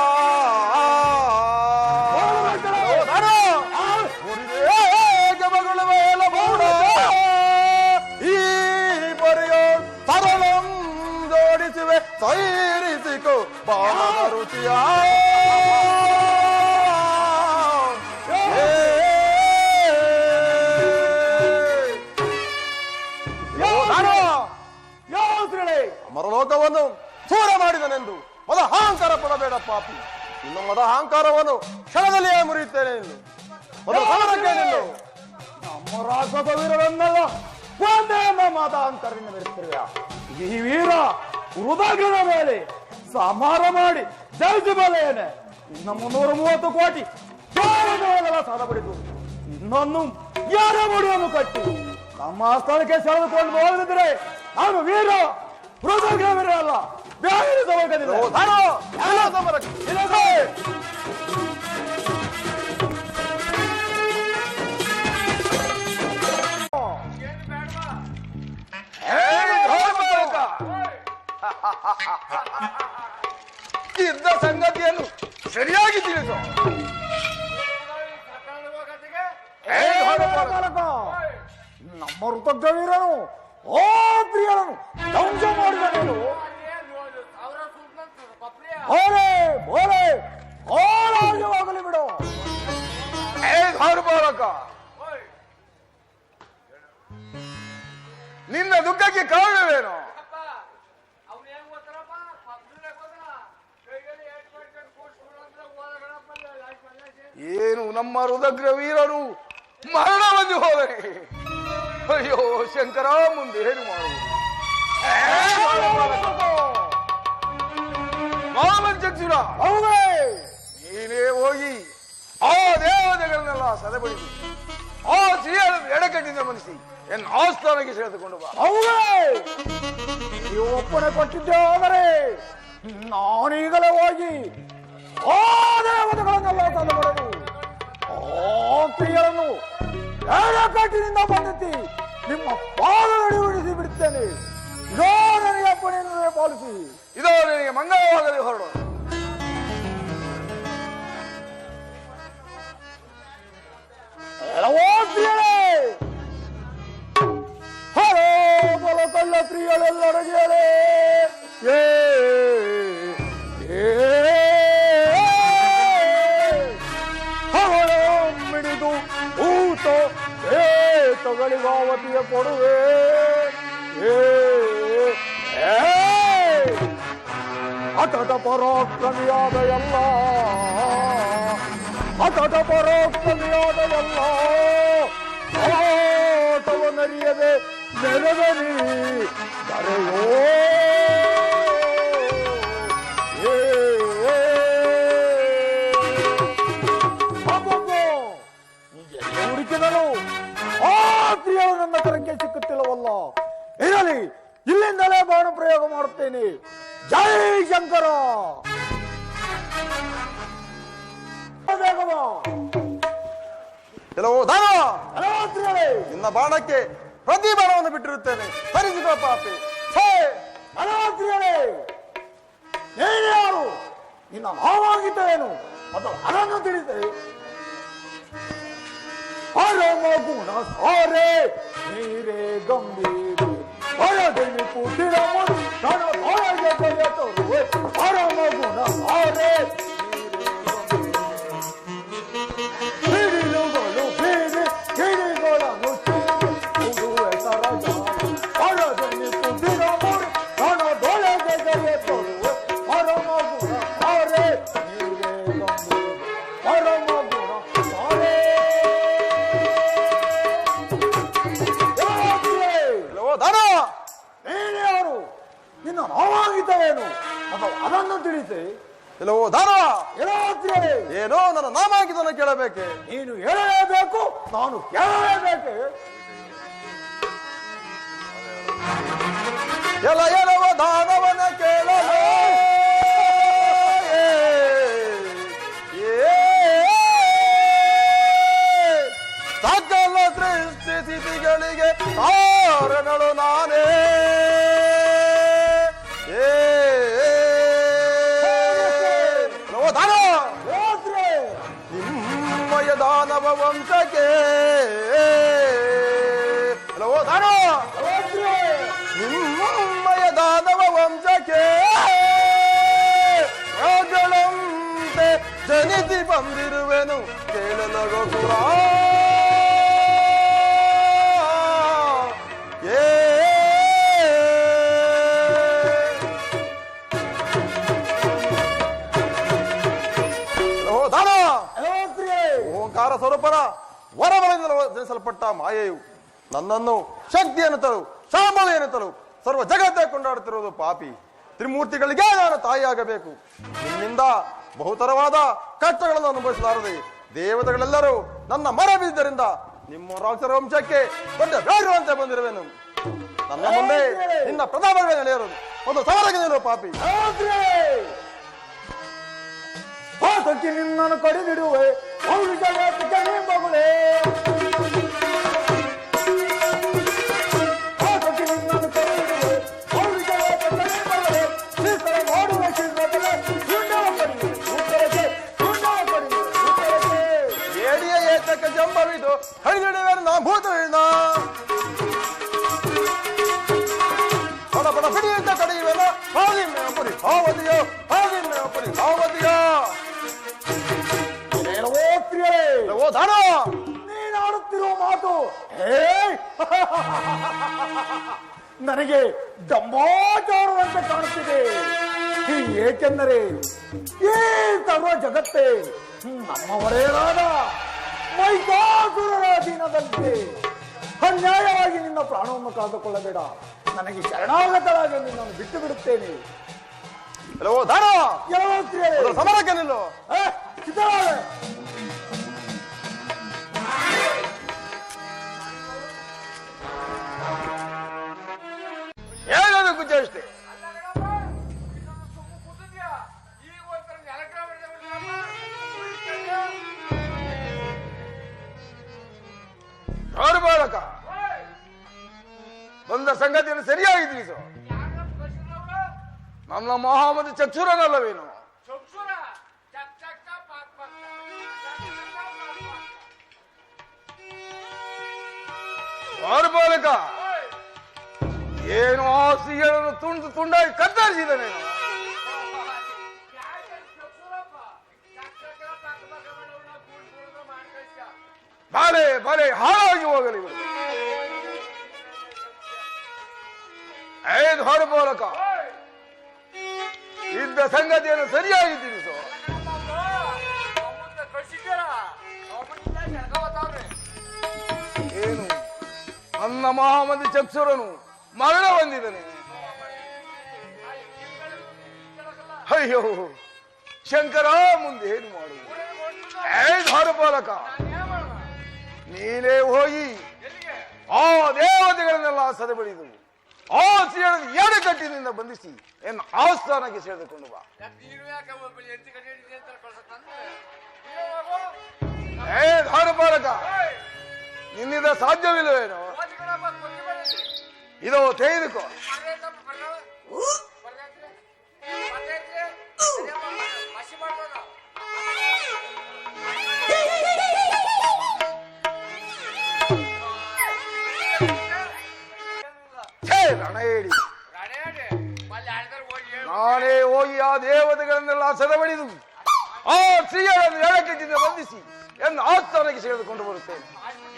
ಬರಿದೇಕೆ ಮಗಳುವೇಲ ಮೂಡ ಈ ಪರಿಯೋ ಸರಳಂ ಜೋಡಿಸುವೆ ಸೈರಿಸಿಕೋ ಬಾಣ ರುಚಿಯ ಮರಲೋಕವನ್ನು ಚೂರ ಮಾಡಿದನೆಂದು ಮದ ಅಹಂಕಾರ ಪಡಬೇಡ ಪಾಪಿ. ಇನ್ನು ಮದ ಅಹಂಕಾರವನ್ನು ಕ್ಷಣದಲ್ಲಿಯೇ ಮುರಿಯುತ್ತೇನೆ. ಇನ್ನು ಸಮರಕ್ಕೆ ನಿಲ್ಲು. ನಮ್ಮ ರಾಕ್ಷಸ ವೀರರನ್ನೆಲ್ಲ ಒಂದೇ ಮಾತ ಅಹಂಕಾರದಿಂದ ಮೆರೆತಿರುವೆ. ಈ ವೀರ ರುದ್ರಾಗ್ರನ ಮೇಲೆ ಸಂಹಾರ ಮಾಡಿ ಜಯಿಸಿ ಬಲೆಯೇನೆ. ಇನ್ನು 330 ಕೋಟಿ ದೇವತೆಗಳ ಸಾಲ ಪಡೆದು ಇನ್ನೊಂದು ಯಾರ ಮುಡಿಯನ್ನು ಕಟ್ಟಿ ನಮ್ಮ ಸ್ಥಳಕ್ಕೆ ಸೆಳೆದುಕೊಂಡು ಹೋಗದಿದ್ದರೆ ನಾನು ವೀರ ರುದ್ರಾಗ್ರ ವೀರ ಅಲ್ಲ, ಬೇರೆ ಸಮರಕ್ಕೆ ಇದ್ದ ಸಂಗತಿಯನ್ನು ಸರಿಯಾಗಿ ತಿಳಿಸು. ನಮ್ಮ ಋತಗ್ರ ವೀರನು ಓ ಪ್ರಿಯರನು ಧ್ವಂಸ ಮಾಡಿದನು. ಓಲಾಗಲಿ ಬಿಡು. ನಿನ್ನ ದುಃಖಕ್ಕೆ ಕಾರಣವೇನು? ಏನು ನಮ್ಮ ರುದ್ರಾಗ್ರ ವೀರನು ಮರಣ ಬಂದು ಹೋದರೆ ಅಯ್ಯೋ ಶಂಕರ, ಮುಂದೆ ಏನು ಮಾಡುವುದು? ಮಾಮಂಚಕ್ಷುರ ಹೌದೇ ನೀನೇ ಹೋಗಿ ಆ ದೇವತೆಗಳನ್ನೆಲ್ಲ ಸದೆಬಡಿಸಿ ಆ ಸ್ತ್ರೀಯರನ್ನು ಎಡಕಟ್ಟಿಂದ ಮನಿಸಿ ಎನ್ನ ಆಸ್ಥಾನಕ್ಕೆ ಸೆಳೆದುಕೊಂಡು ಬಾ. ಹೌದೇ ನೀವು ಒಪ್ಪಣೆ ಕೊಟ್ಟಿದ್ದೆ ಆದರೆ ನಾನೀಗಲೇ ಹೋಗಿ ಆ ದೇವತೆಗಳನ್ನೆಲ್ಲ ಸದೆಬಡದು ಆ ಸ್ತ್ರೀಯರನ್ನು ಎಡಕಟ್ಟಿನಿಂದ ಬಂಧಿಸಿ ನಿಮ್ಮ ಪಾದದಡಿ ಉಳಿಸಿ ಬಿಡುತ್ತೇನೆ. ಇದೋ ನನಗೆ ಅಪ್ಪಣೆಯನ್ನು ಪಾಲಿಸಿ. ಇದೋ ನಿನಗೆ ಮಂಗಳವಾಗಲಿ ಹೊರಡು. ಎಲ್ಲವೋ ಸ್ತ್ರೀಯರೇ, ಹಲೋ ಬಲ ಕಳ್ಳ ಸ್ತ್ರೀಯಳೆಲ್ಲರಗೇಳೆ ಅವಳ ಮಿಡಿದು ಊತ ಏತಗಳಿಗಾವತಿಯ ಕೊಡುವೆ. ಅಟಟ ಪರಾಕ್ರಮಿಯಾದ ಎಲ್ಲ ಅಟಟ ಪರಾಕ್ರಮಿಯಾದ ಎಲ್ಲ ಆಟವನ್ನರಿಯದೆ ನೆಲದಲ್ಲಿ ಕರೆಯೋ ಹುಡುಕಿದನು ಆ ಸ್ತ್ರೀಯರು ನನ್ನ ಕರಕ್ಕೆ ಸಿಕ್ಕುತ್ತಿಲ್ಲವಲ್ಲ. ಇರಲಿ, ಇಲ್ಲಿಂದಲೇ ಬಾಣ ಪ್ರಯೋಗ ಮಾಡುತ್ತೇನೆ. ಜೈ ಶಂಕರ. ಕೆಲವು ದಾನವ ಸ್ತ್ರೀಯರೇ, ನಿನ್ನ ಬಾಣಕ್ಕೆ ಪ್ರತಿ ಬಾಣವನ್ನು ಬಿಟ್ಟಿರುತ್ತೇನೆ. ಸರಿಸಿದ ಪಾಪಿ ಸ್ತ್ರೀಯರೇ, ನೀನು ಯಾರು? ನಿನ್ನ ನಾವಾಗಿದ್ದೇನು ಅದು ಅದನ್ನು ತಿಳಿದೆ. ಪರಮ ಗುಣ ಸಾರೆ ನೀರೇ ಗಂಭೀರ ಹೊರದಲ್ಲಿ ಕೂತಿರ ನನ್ನ ಒಳಗೆ ಕೈಯ ತೋರುವೆ. ಪರಮ ಗುಣ ಸಾರೆ ಹಿಡಿಲುಗಳು ಬೀರಿ ಗಿಳಿಗಳನ್ನು ಉಡುವೆ ಸರಜ ಹೊರದಲ್ಲಿ ಕೂತಿರ ನನ್ನದೊಳಗೆ ಕೈಯ ತೋರುವೆ. ಪರಮ ಗುಣ ಸಾರೆ ನೀರೇ ಗಂಭೀರ ಪರಮ ಗುಣ ಸಾರೆ. ನೀನು ಯಾರು? ನಿನ್ನ ನಾವಾಗಿದ್ದೇನು ಅಥವಾ ಅದನ್ನು ತಿಳಿಸಿ. ಕೆಲವು ದಾನವ ಏನೋ ನನ್ನ ನಾಮಾಗಿದ್ದನ್ನು ಕೇಳಬೇಕೆ? ನೀನು ಹೇಳಲೇಬೇಕು, ನಾನು ಕೇಳಲೇಬೇಕೆ? ಎಲವ ದಾನವನ ಕೇಳಲೇ ಸಕಲ ಸೃಷ್ಟಿ ಸ್ಥಿತಿಗಳಿಗೆ ಕಾರಣಳು ನಾನೇ. ನಿಮ್ಮಯ ದಾನವ ವಂಶಕ್ಕೆ ನಿಮ್ಮಯ ದಾನವ ವಂಶಕ್ಕೆ ರಾಜಳಂತೆ ಜನಿಸಿ ಬಂದಿರುವೆನು ಕೇಳಲಗೋಪುರ. ಓಂಕಾರ ಸ್ವರೂಪನ ವರವರದಿಂದಲೂ ಜನಿಸಲ್ಪಟ್ಟ ಮಾಯೆಯು ನನ್ನನ್ನು ಶಕ್ತಿಯನ್ನು ತರು ಶಾಂಬಳೆಯನ್ನು ತರು ಸರ್ವ ಜಗತ್ತೇ ಕೊಂಡಾಡುತ್ತಿರುವುದು ಪಾಪಿ. ತ್ರಿಮೂರ್ತಿಗಳಿಗೆ ನಾನು ತಾಯಿಯಾಗಬೇಕು. ನಿನ್ನಿಂದ ಬಹುತರವಾದ ಕಷ್ಟಗಳನ್ನು ಅನುಭವಿಸಲಾರದೆ ದೇವತೆಗಳೆಲ್ಲರೂ ನನ್ನ ಮರ ಬಿದ್ದರಿಂದ ನಿಮ್ಮ ರಾಕ್ಷರ ವಂಶಕ್ಕೆ ದೊಡ್ಡ ಬೇಡುವಂತೆ ಬಂದಿರುವೆನು. ನನ್ನ ಮುಂದೆ ನಿನ್ನ ಪ್ರತಾಪಗಳೇ ನಡೆಯರು. ಒಂದು ಸವರಗೆ ನೀನು ಪಾಪಿ. ಪಾತಕ್ಕೆ ನಿನ್ನನ್ನು ಕಡಿದಿಡುವೆ ಮಗುಳೆ. ಪಾತಕ್ಕೆ ನಿನ್ನನ್ನು ಕಡಿದಿಡುವೆ ಮಾಡುವ ಏಡಿಯ ಏತಕ್ಕೆ ಜಂಬವಿದು ಹರಿದಿಡುವೆನು ನಾ ಭೂತವಿನ ಪಡ ಪಡ ಬಿಡಿಯಿಂದ ಕಡಿಯುವೆನ ಹಾದಿಮ್ಮೆ ಪುರಿ ಹಾವದಿಯೋ ಹಾದಿಮ್ಮೆ ಪುರಿ ಹಾವದಿಯೋ. ಓ ದಾನ, ನೀನಾಡುತ್ತಿರುವ ಮಾತು ನನಗೆ ಡಂಬಾಚಾರವಂತೆ ಕಾಣುತ್ತಿದೆ. ಏಕೆಂದರೆ ಈ ಸರ್ವ ಜಗತ್ತೇ ನಮ್ಮವರೇನಾದ ಮೈಕಾಸುರರ ಅಧೀನದಂತೆ. ಅನ್ಯಾಯವಾಗಿ ನಿನ್ನ ಪ್ರಾಣವನ್ನು ಕಾದುಕೊಳ್ಳಬೇಡ. ನನಗೆ ಶರಣಾಗತರಾಗಿ ನಿನ್ನನ್ನು ಬಿಟ್ಟು ಬಿಡುತ್ತೇನೆ. ಎಲ್ಲವೋ ದಾನ ಎಲ್ಲ ಹೋಗ್ತೀರಿ? ಅದರ ಸಮರಕ್ಕೆ ನಿಲ್ಲು. ಸಿದ್ಧರಾದೆ. ಹೇಳೋದು ಗುಜ್ಜ ಅಷ್ಟೇ. ಬಾಲಕ ಬಂದ ಸಂಗತಿಯನ್ನು ಸರಿಯಾಗಿ ತಿಳಿಸು. ನನ್ನ ಮಹಾಮತಿ ಚಕ್ಷುರನಲ್ಲವೇನು? ಬಾಲಕ ಏನು ಆ ಸಿಹಿಗಳನ್ನು ತುಂಡು ತುಂಡಾಗಿ ಕತ್ತರಿಸಿದನೆ. ಬಾಳೆ ಬಾಳೆ ಹಾಳಾಗಿ ಹೋಗಲಿ. ಐದು ಬಾಲಕ ಇದ್ದ ಸಂಗತಿಯನ್ನು ಸರಿಯಾಗಿ ತಿಳಿಸು. ಏನು ನನ್ನ ಮಹಾಮತಿ ಚಕ್ಷುರನು ಮರಣ ಹೊಂದಿದನೆ. ಅಯ್ಯೋ ಶಂಕರ, ಮುಂದೆ ಏನು ಮಾಡುವುದು? ಐದು ಬಾಲಕ ನೀನೇ ಹೋಗಿ ಆ ದೇವತೆಗಳನ್ನೆಲ್ಲ ಸದೆಬಡಿದು ಆ ಸಿಹಿಯನ್ನು ಎಡಗಟ್ಟಿನಿಂದ ಬಂಧಿಸಿ ಎನ್ನ ಆಸ್ಥಾನಕ್ಕೆ ಸೆಳೆದುಕೊಂಡು ಬಾ. ಬಾಲಕ ನಿನ್ನಿಂದ ಸಾಧ್ಯವಿಲ್ಲವೇನೋ? ಇದೋ ತೆಗೆದುಕೋ. ರಣೇಡಿ ನಾನೇ ಹೋಗಿ ಆ ದೇವತೆಗಳನ್ನೆಲ್ಲ ಸದಬಡಿದು ಆ ಸ್ತ್ರೀಯರನ್ನು ಎಡಕೆಟ್ಟಿಂದ ಬಂಧಿಸಿ ಎನ್ನ ಆಸ್ಥಾನಕ್ಕೆ ಸೆಳೆದುಕೊಂಡು ಬರುತ್ತೇನೆ.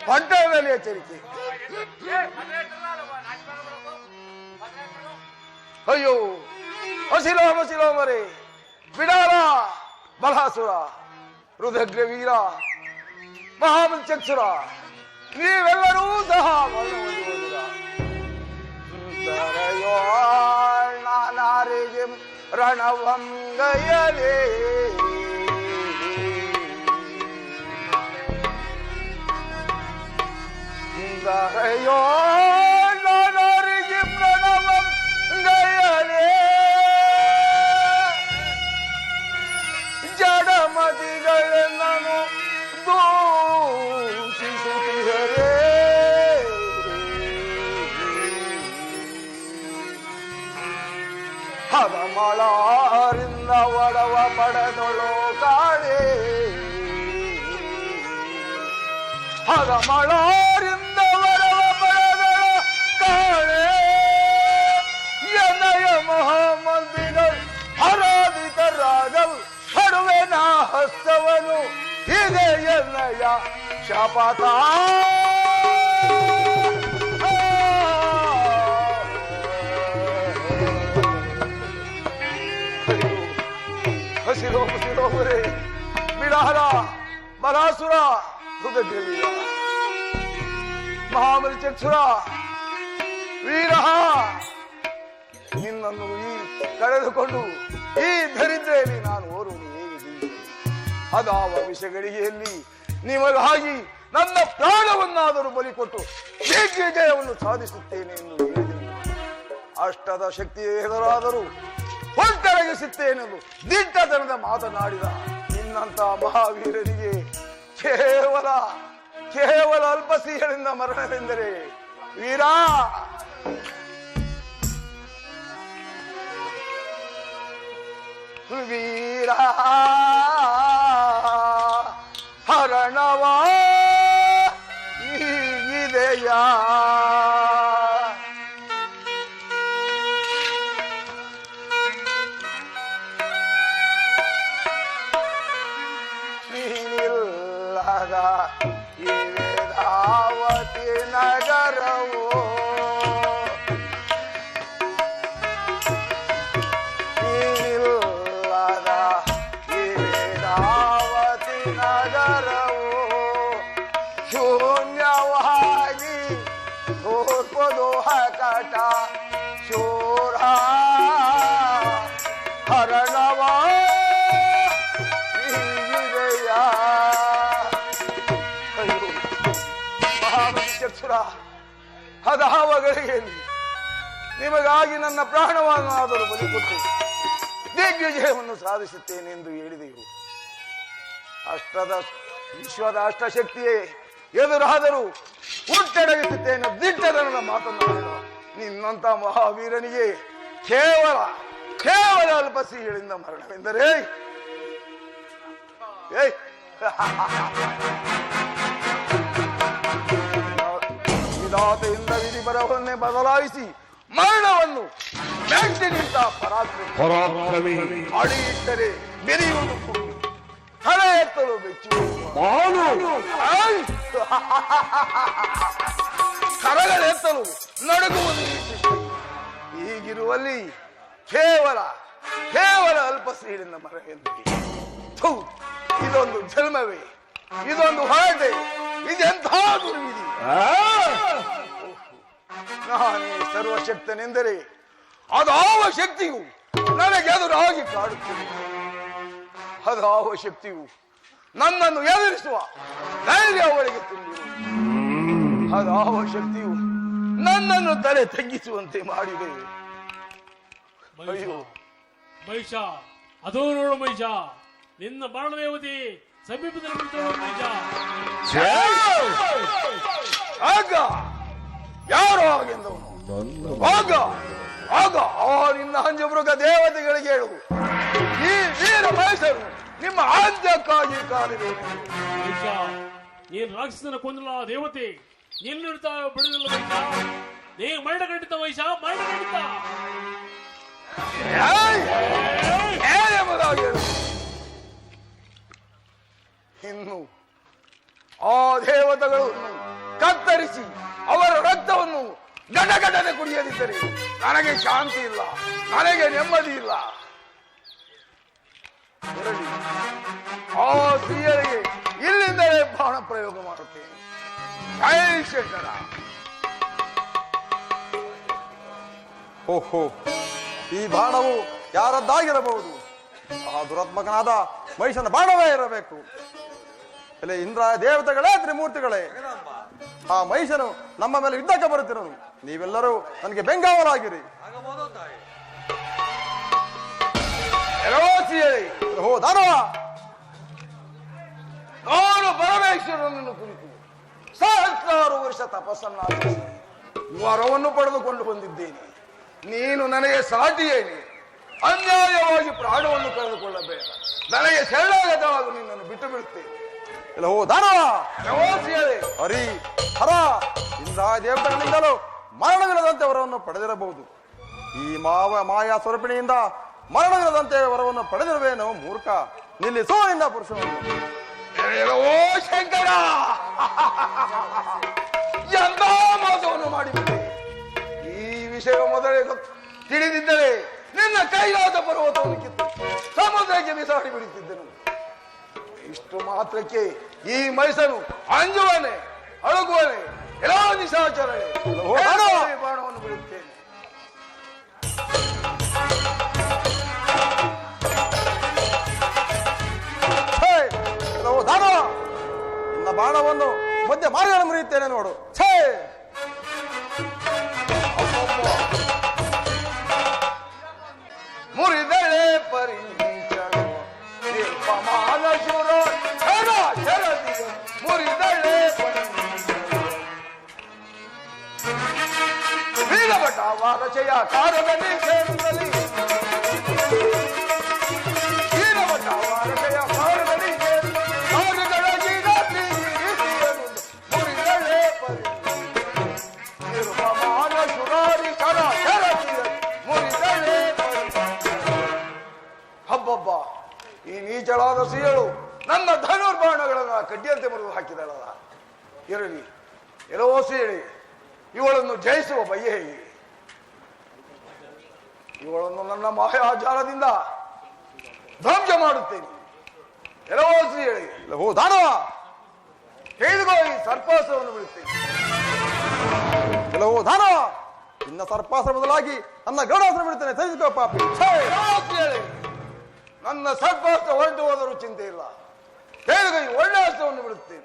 ಬಂಟದಲ್ಲಿ ಎಚ್ಚರಿಕೆ. ಅಯ್ಯೋ ಹಸಿಲೋಮರೇ, ಬಿಡಾರ ಬಲಹಾಸುರ, ರುದ್ರಗ್ರ ವೀರ, ಮಹಾಮತಿ ಚಕ್ಷುರ, ನೀವೆಲ್ಲರೂ ಸಹ ನಾನಾರಿಗೆ ರಣವಂಗಯಲೇ ದರೆಯೋ ನಾನಾರಿಗೆ ರಣವಂಗಯಲೇ ಜಡಮತಿಗಳನ್ನು ದೂಷಿಸುತ್ತಿರೇ ಹದಮಳಾರಿಂದ ಒಡವ ಪಡೆದೊಳೋ ಕಾಣೆ. ಹದಮಳಾರಿಂದ ಒಡವ ಪಡೆದೊಳೋ ಕಾಣೆ. ಎನ್ನಯ ಮಹಾಮಂತ್ರಿಗಳು ಹರಾಧಿಕರಾಗಲ್ ಹಡುವೆ ನಾ ಹಸ್ತವನು ಇದೆ ಎನ್ನಯ ಶಪಥ. ಹಸಿರೋಮರೇ, ಬಿಡಾರ ಬಲಾಸುರ, ರುದ್ರಗ್ರವೀರ, ಮಹಾಮತಿ ಚಕ್ಷುರ, ವೀರ, ನಿನ್ನನ್ನು ಈ ಕಳೆದುಕೊಂಡು ಈ ದರಿದ್ರೆಯಲ್ಲಿ ನಾನು ಓರುವುದು ಹೇಗೆ ಜೀವಿಸುವೆ? ಅದಾವ ವಿಷಗಳಿಗೆಯಲ್ಲಿ ನಿಮಗಾಗಿ ನನ್ನ ಪ್ರಾಣವನ್ನಾದರೂ ಬಲಿ ಕೊಟ್ಟು ಶೀಘ್ರ ಜಯವನ್ನು ಸಾಧಿಸುತ್ತೇನೆ ಎಂದು ಹೇಳಿದೆನು. ಅಷ್ಟದ ಶಕ್ತಿ ಎದುರಾದರೂ ಹೊಂಟರಗಿಸುತ್ತೇನೆಂದು ದಿಟ್ಟತನದ ಮಾತನಾಡಿದ ನಿನ್ನಂತ ಮಹಾವೀರರಿಗೆ ಕೇವಲ ಅಲ್ಪ ಸಿಹಿಗಳಿಂದ ಮರಣವೆಂದರೆ ವೀರ. ವೀರ ಹರಣವ ಇದೆಯಾ? ಈ ವೇದಾವತಿ ನಗರವೋ ಇಲ್ಲದ ಈ ಅಸುರ, ಅದಾವ ಗಳಿಗೆಯಲ್ಲಿ ನಿಮಗಾಗಿ ನನ್ನ ಪ್ರಾಣವನ್ನಾದರೂ ಬಲಿಕೊಟ್ಟು ದಿಗ್ವಿಜಯವನ್ನು ಸಾಧಿಸುತ್ತೇನೆ ಎಂದು ಹೇಳಿದೆವು. ವಿಶ್ವದ ಅಷ್ಟಶಕ್ತಿಯೇ ಎದುರಾದರೂ ಹುಟ್ಟಡಗಿಸುತ್ತೇನೆ ದಿಟ್ಟದ ನನ್ನ ಮಾತನ್ನು ನಿನ್ನಂತ ಮಹಾವೀರನಿಗೆ ಕೇವಲ ಅಲ್ಪ ಸಿಹಿಗಳಿಂದ ಮರಣವೆಂದರೆ ವಿಧಾತೆಯಿಂದ ವಿಧಿ ಬರವನ್ನೇ ಬದಲಾಯಿಸಿ ಮರಣವನ್ನು ಮೆಟ್ಟಿ ನಿಂತ ಪರಾಕ್ರಮಿ ಅಡಿ ಇಟ್ಟರೆ ಬೆರೆಯುವುದು ಕುಂಡು, ತಲೆ ಎತ್ತಲು ಕರಗಳೆತ್ತಲು ನಡುಗುವುದು. ಹೀಗಿರುವಲ್ಲಿ ಕೇವಲ ಅಲ್ಪ ಸಿಹಿಗಳಿಂದ ಮರಣವೆಂದರೆ ಇದೊಂದು ಜನ್ಮವೇ, ಇದೊಂದು ಹೊರಟೆ, ಇದೆಂಥ ದುರ್ವಿಧಿ. ನಾನೇ ಸರ್ವಶಕ್ತನೆಂದರೆ ಅದಾವ ಶಕ್ತಿಯು ನನಗೆ ಎದುರಾಗಿ ಕಾಡುತ್ತಿದೆ. ಅದಾವ ಶಕ್ತಿಯು ನನ್ನನ್ನು ಎದುರಿಸುವ ಧೈರ್ಯ ಅವಳಿಗೆ ತುಂಬಿದೆ. ಅದಾವ ಶಕ್ತಿಯು ನನ್ನನ್ನು ತಲೆ ತಗ್ಗಿಸುವಂತೆ ಮಾಡಿದೆ. ಅಯ್ಯೋ ಮಹಿಷ, ಅದೋ ನೋಡು ಮಹಿಷ, ನಿನ್ನ ಬಾಣದೇವತೆ ಸಮೀಪದಲ್ಲಿ ಮಹಿಷ. ಆಗ ಯಾರು ಹಾಗೆಂದವನು? ಆಗ ಆ ನಿನ್ನ ಹಂಜಮೃಗ ದೇವತೆಗಳಿಗೆ ಹೇಳು, ಈ ವೀರ ಮಹಿಷರು ನಿಮ್ಮ ಆದ್ಯಕ್ಕಾಗಿ ಕಾಲಿರುವುದು. ಮಹಿಷ, ನೀನು ರಾಕ್ಷಸನ ಕೊಂದಲ ದೇವತೆ, ನಿನ್ನಿಡ್ತಾ ಬಿಡುದಿಲ್ಲ ಮಹಿಷ. ನೀ ಮರಣ ಖಂಡಿತ ಮಹಿಷ, ಮರಣ ಖಂಡಿತ. ಇನ್ನು ಆ ದೇವತೆಗಳನ್ನು ಕತ್ತರಿಸಿ ಅವರ ರಕ್ತವನ್ನು ಗಡಗಡನೆ ಕುಡಿಯದಿದ್ದರೆ ನನಗೆ ಶಾಂತಿ ಇಲ್ಲ, ನನಗೆ ನೆಮ್ಮದಿ ಇಲ್ಲ. ಆ ಸ್ತ್ರೀಯರಿಗೆ ಇಲ್ಲಿಂದಲೇ ಬಾಣ ಪ್ರಯೋಗ ಮಾಡುತ್ತೇನೆ. ಜೈ ಶಂಕರ. ಓಹೋ, ಈ ಬಾಣವು ಯಾರದ್ದಾಗಿರಬಹುದು? ಆ ದುರಾತ್ಮಕನಾದ ಮಹಿಷನ ಬಾಣವೇ ಇರಬೇಕು. ಇಲ್ಲಿ ಇಂದ್ರ ದೇವತೆಗಳೇ, ತ್ರಿಮೂರ್ತಿಗಳೇ, ಆ ಮಹಿಷನು ನಮ್ಮ ಮೇಲೆ ಯುದ್ಧಕ್ಕೆ ಬರುತ್ತಿರನು. ನೀವೆಲ್ಲರೂ ನನಗೆ ಬೆಂಗಾವಲಾಗಿರಿ. ಹೋ ದಾನವ, ನಾನು ಪರಮೇಶ್ವರನನ್ನು ಕುರಿತು ಸಹಸ್ರಾರು ವರ್ಷ ತಪಸ್ಸನ್ನಾಚರಿಸಿ ವರವನ್ನು ಪಡೆದುಕೊಂಡು ಬಂದಿದ್ದೇನೆ. ನೀನು ನನಗೆ ಸಾಟಿಯೇನೆ, ಅನ್ಯಾಯವಾಗಿ ಪ್ರಾಣವನ್ನು ಕಳೆದುಕೊಳ್ಳಬೇಡ. ನನಗೆ ಸೆಳ್ಳಾಗದವಾಗ ನಿನ್ನನ್ನು ಬಿಟ್ಟು ಬಿಡುತ್ತೇನೆ. ಹೋ ದಾನವ, ಹರಿ ಹರ, ಇಂದ್ರ ದೇವತೆಗಳಿಂದಲೂ ಮರಣವಿಲ್ಲದಂತೆ ವರವನ್ನು ಪಡೆದಿರಬಹುದು. ಈ ಮಾಯಾ ಸ್ವರೂಪಿಣಿಯಿಂದ ಮರಣವಿಲ್ಲದಂತೆ ವರವನ್ನು ಪಡೆದಿರುವೇನೋ ಮೂರ್ಖ. ನಿಲ್ಲಿಸೋ ನಿನ್ನ ಪುರುಷವನ್ನು. ಓ ಶಂಕರ, ಎಂತ ಮೋಸವನ್ನು ಮಾಡಿಬಿಟ್ಟೆ. ಈ ವಿಷಯ ಮೊದಲೇ ತಿಳಿದಿದ್ದರೆ ನಿನ್ನ ಕೈಲಾದ ಪರ್ವತವನ್ನು ಕಿತ್ತು ಸಮುದ್ರಕ್ಕೆ ಬಿಸಾಡಿ ಬಿಡುತ್ತಿದ್ದನು. ಇಷ್ಟು ಮಾತ್ರಕ್ಕೆ ಈ ಮೈಸನು ಅಂಜುವನೆ, ಅಳುಗುವನೆ, ಎಲ್ಲೋ ನಿಶಾಚರಣೆ ಬಾಣವನ್ನು ಬಿಡುತ್ತೇನೆ. ನಿನ್ನ ಬಾಣವನ್ನು ಮಧ್ಯೆ ಮಾರ್ಗವನ್ನು ಮುರಿಯುತ್ತೇನೆ ನೋಡು. ಛೇ, ಮುರಿದಳೆ ಪರಿಚಳು ನಿರ್ಪಮಾನ ಶೂರ ಶರದಿ ಮುರಿದಳೆ ವೀರಭಟ ವಾರಚಯ ಕಾರದಲ್ಲಿ ಸೇರುತ್ತಲಿ ವೀರಭಟ ವಾರಚಯ ಕಾರದಲ್ಲಿ ಮುರಿದಳೆ ಪರಿ ನಿರ್ಪಮಾನ ಶುರಾರಿ ಕರ ಶರದಿ ಮುರಿದಳೆ ಹಬ್ಬಬ್ಬ. ಈ ನೀಚಳಾದ ಸಿಯಳು ನನ್ನ ಧನುರ್ಬಾಣಗಳನ್ನು ಕಡ್ಡಿಯಂತೆ ಮುರಿದು ಹಾಕಿದಳಲ್ಲ. ಇರಲಿ, ಎಲ್ಲೋ ಸಿಯಳಿ, ಇವಳನ್ನು ಜಯಿಸುವ ಬಯ್ಯೆ ಹೇಗೆ? ಇವಳನ್ನು ನನ್ನ ಮಾಯಾಜಾಲದಿಂದ ಧ್ವಂಸ ಮಾಡುತ್ತೇನೆ. ಎಲ್ಲೋ ಸಿಯಳಿ, ಹೋ ದಾನವ, ಹೇಳಿದೋ ಈ ಸರ್ಪಾಸವನ್ನು ಬಿಡುತ್ತೇನೆ. ಕೆಲವು ದಾನವ, ನಿನ್ನ ಸರ್ಪಾಸರ ಬದಲಾಗಿ ನನ್ನ ಗರುಡಾಸನ ಬಿಡುತ್ತೇನೆ. ತಿಳಿದುಕೋ ಪಾಪಿ. ನನ್ನ ಸರ್ಪಾಸ್ತ್ರ ಹೊರಟು ಹೋದರೂ ಚಿಂತೆ ಇಲ್ಲ. ಹೇಳಿದ ಈ ಒಳ್ಳೆ ಅಸ್ತ್ರವನ್ನು ಬಿಡುತ್ತೇನೆ.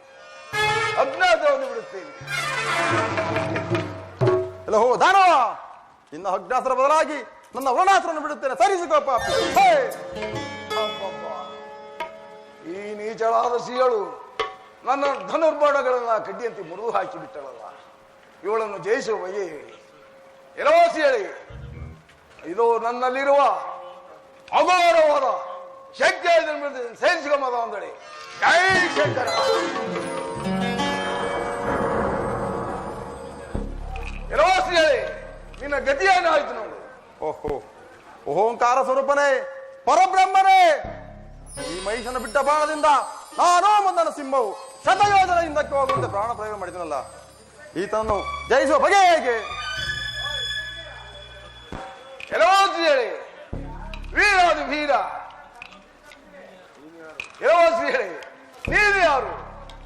ಅಜ್ಞಾತವನ್ನು ಬಿಡುತ್ತೇನೆ. ಎಲ್ಲ ಹೋ ದಾನವ, ಇನ್ನು ಅಜ್ಞಾತರ ಬದಲಾಗಿ ನನ್ನ ವರ್ಣಾಸ್ತ್ರವನ್ನು ಬಿಡುತ್ತೇನೆ, ಸರಿಸಿಕೋ ಪಾಪಿ. ಈ ನೀಚಳಾದ ಸಿಯಳು ನನ್ನ ಧನುರ್ಬಾಣಗಳನ್ನ ಕಡ್ಡಿಯಂತೆ ಮುರಿದು ಹಾಕಿ ಬಿಟ್ಟಳಲ್ಲ, ಇವಳನ್ನು ಜಯಿಸುವ ಬಗೆ ಹೇಳಿ. ಎಲ್ಲೋ ಸಿಯಳಿ, ಇದು ನನ್ನಲ್ಲಿರುವ ಅಘೋರವಾದ ಶಕ್ತಿ ಸೇರಿಸಿಕೊಂಬದ ಒಂದಡೆ. ಜೈ ಶಂಕರ. ಎಲ್ಲೋ ಸಿಯಳಿ, ನಿನ್ನ ಗತಿಯೇನಾಯ್ತು ನೋಡು. ಓಹೋ, ಓಂಕಾರ ಸ್ವರೂಪನೇ, ಪರಬ್ರಹ್ಮನೇ, ಈ ಮಹಿಷನ ಬಿಟ್ಟ ಬಾಣದಿಂದ ನಾನು ಮುಂದನ ಸಿಂಹವು ಶತಯೋಜನ ಹಿಂದಕ್ಕೆ ಹೋಗುವಂತೆ ಪ್ರಾಣ ಪ್ರಯೋಗ ಮಾಡಿದನಲ್ಲ, ಈತನನ್ನು ಜಯಿಸುವ ಬಗೆ ಹೇಗೆ? ಎಲ್ಲೋ ಶ್ರೀಹಳಿ, ವೀರಾದಿ ವೀರ, ಎಲ್ಲೋ ಶ್ರೀಹಳಿ, ನೀನು ಯಾರು?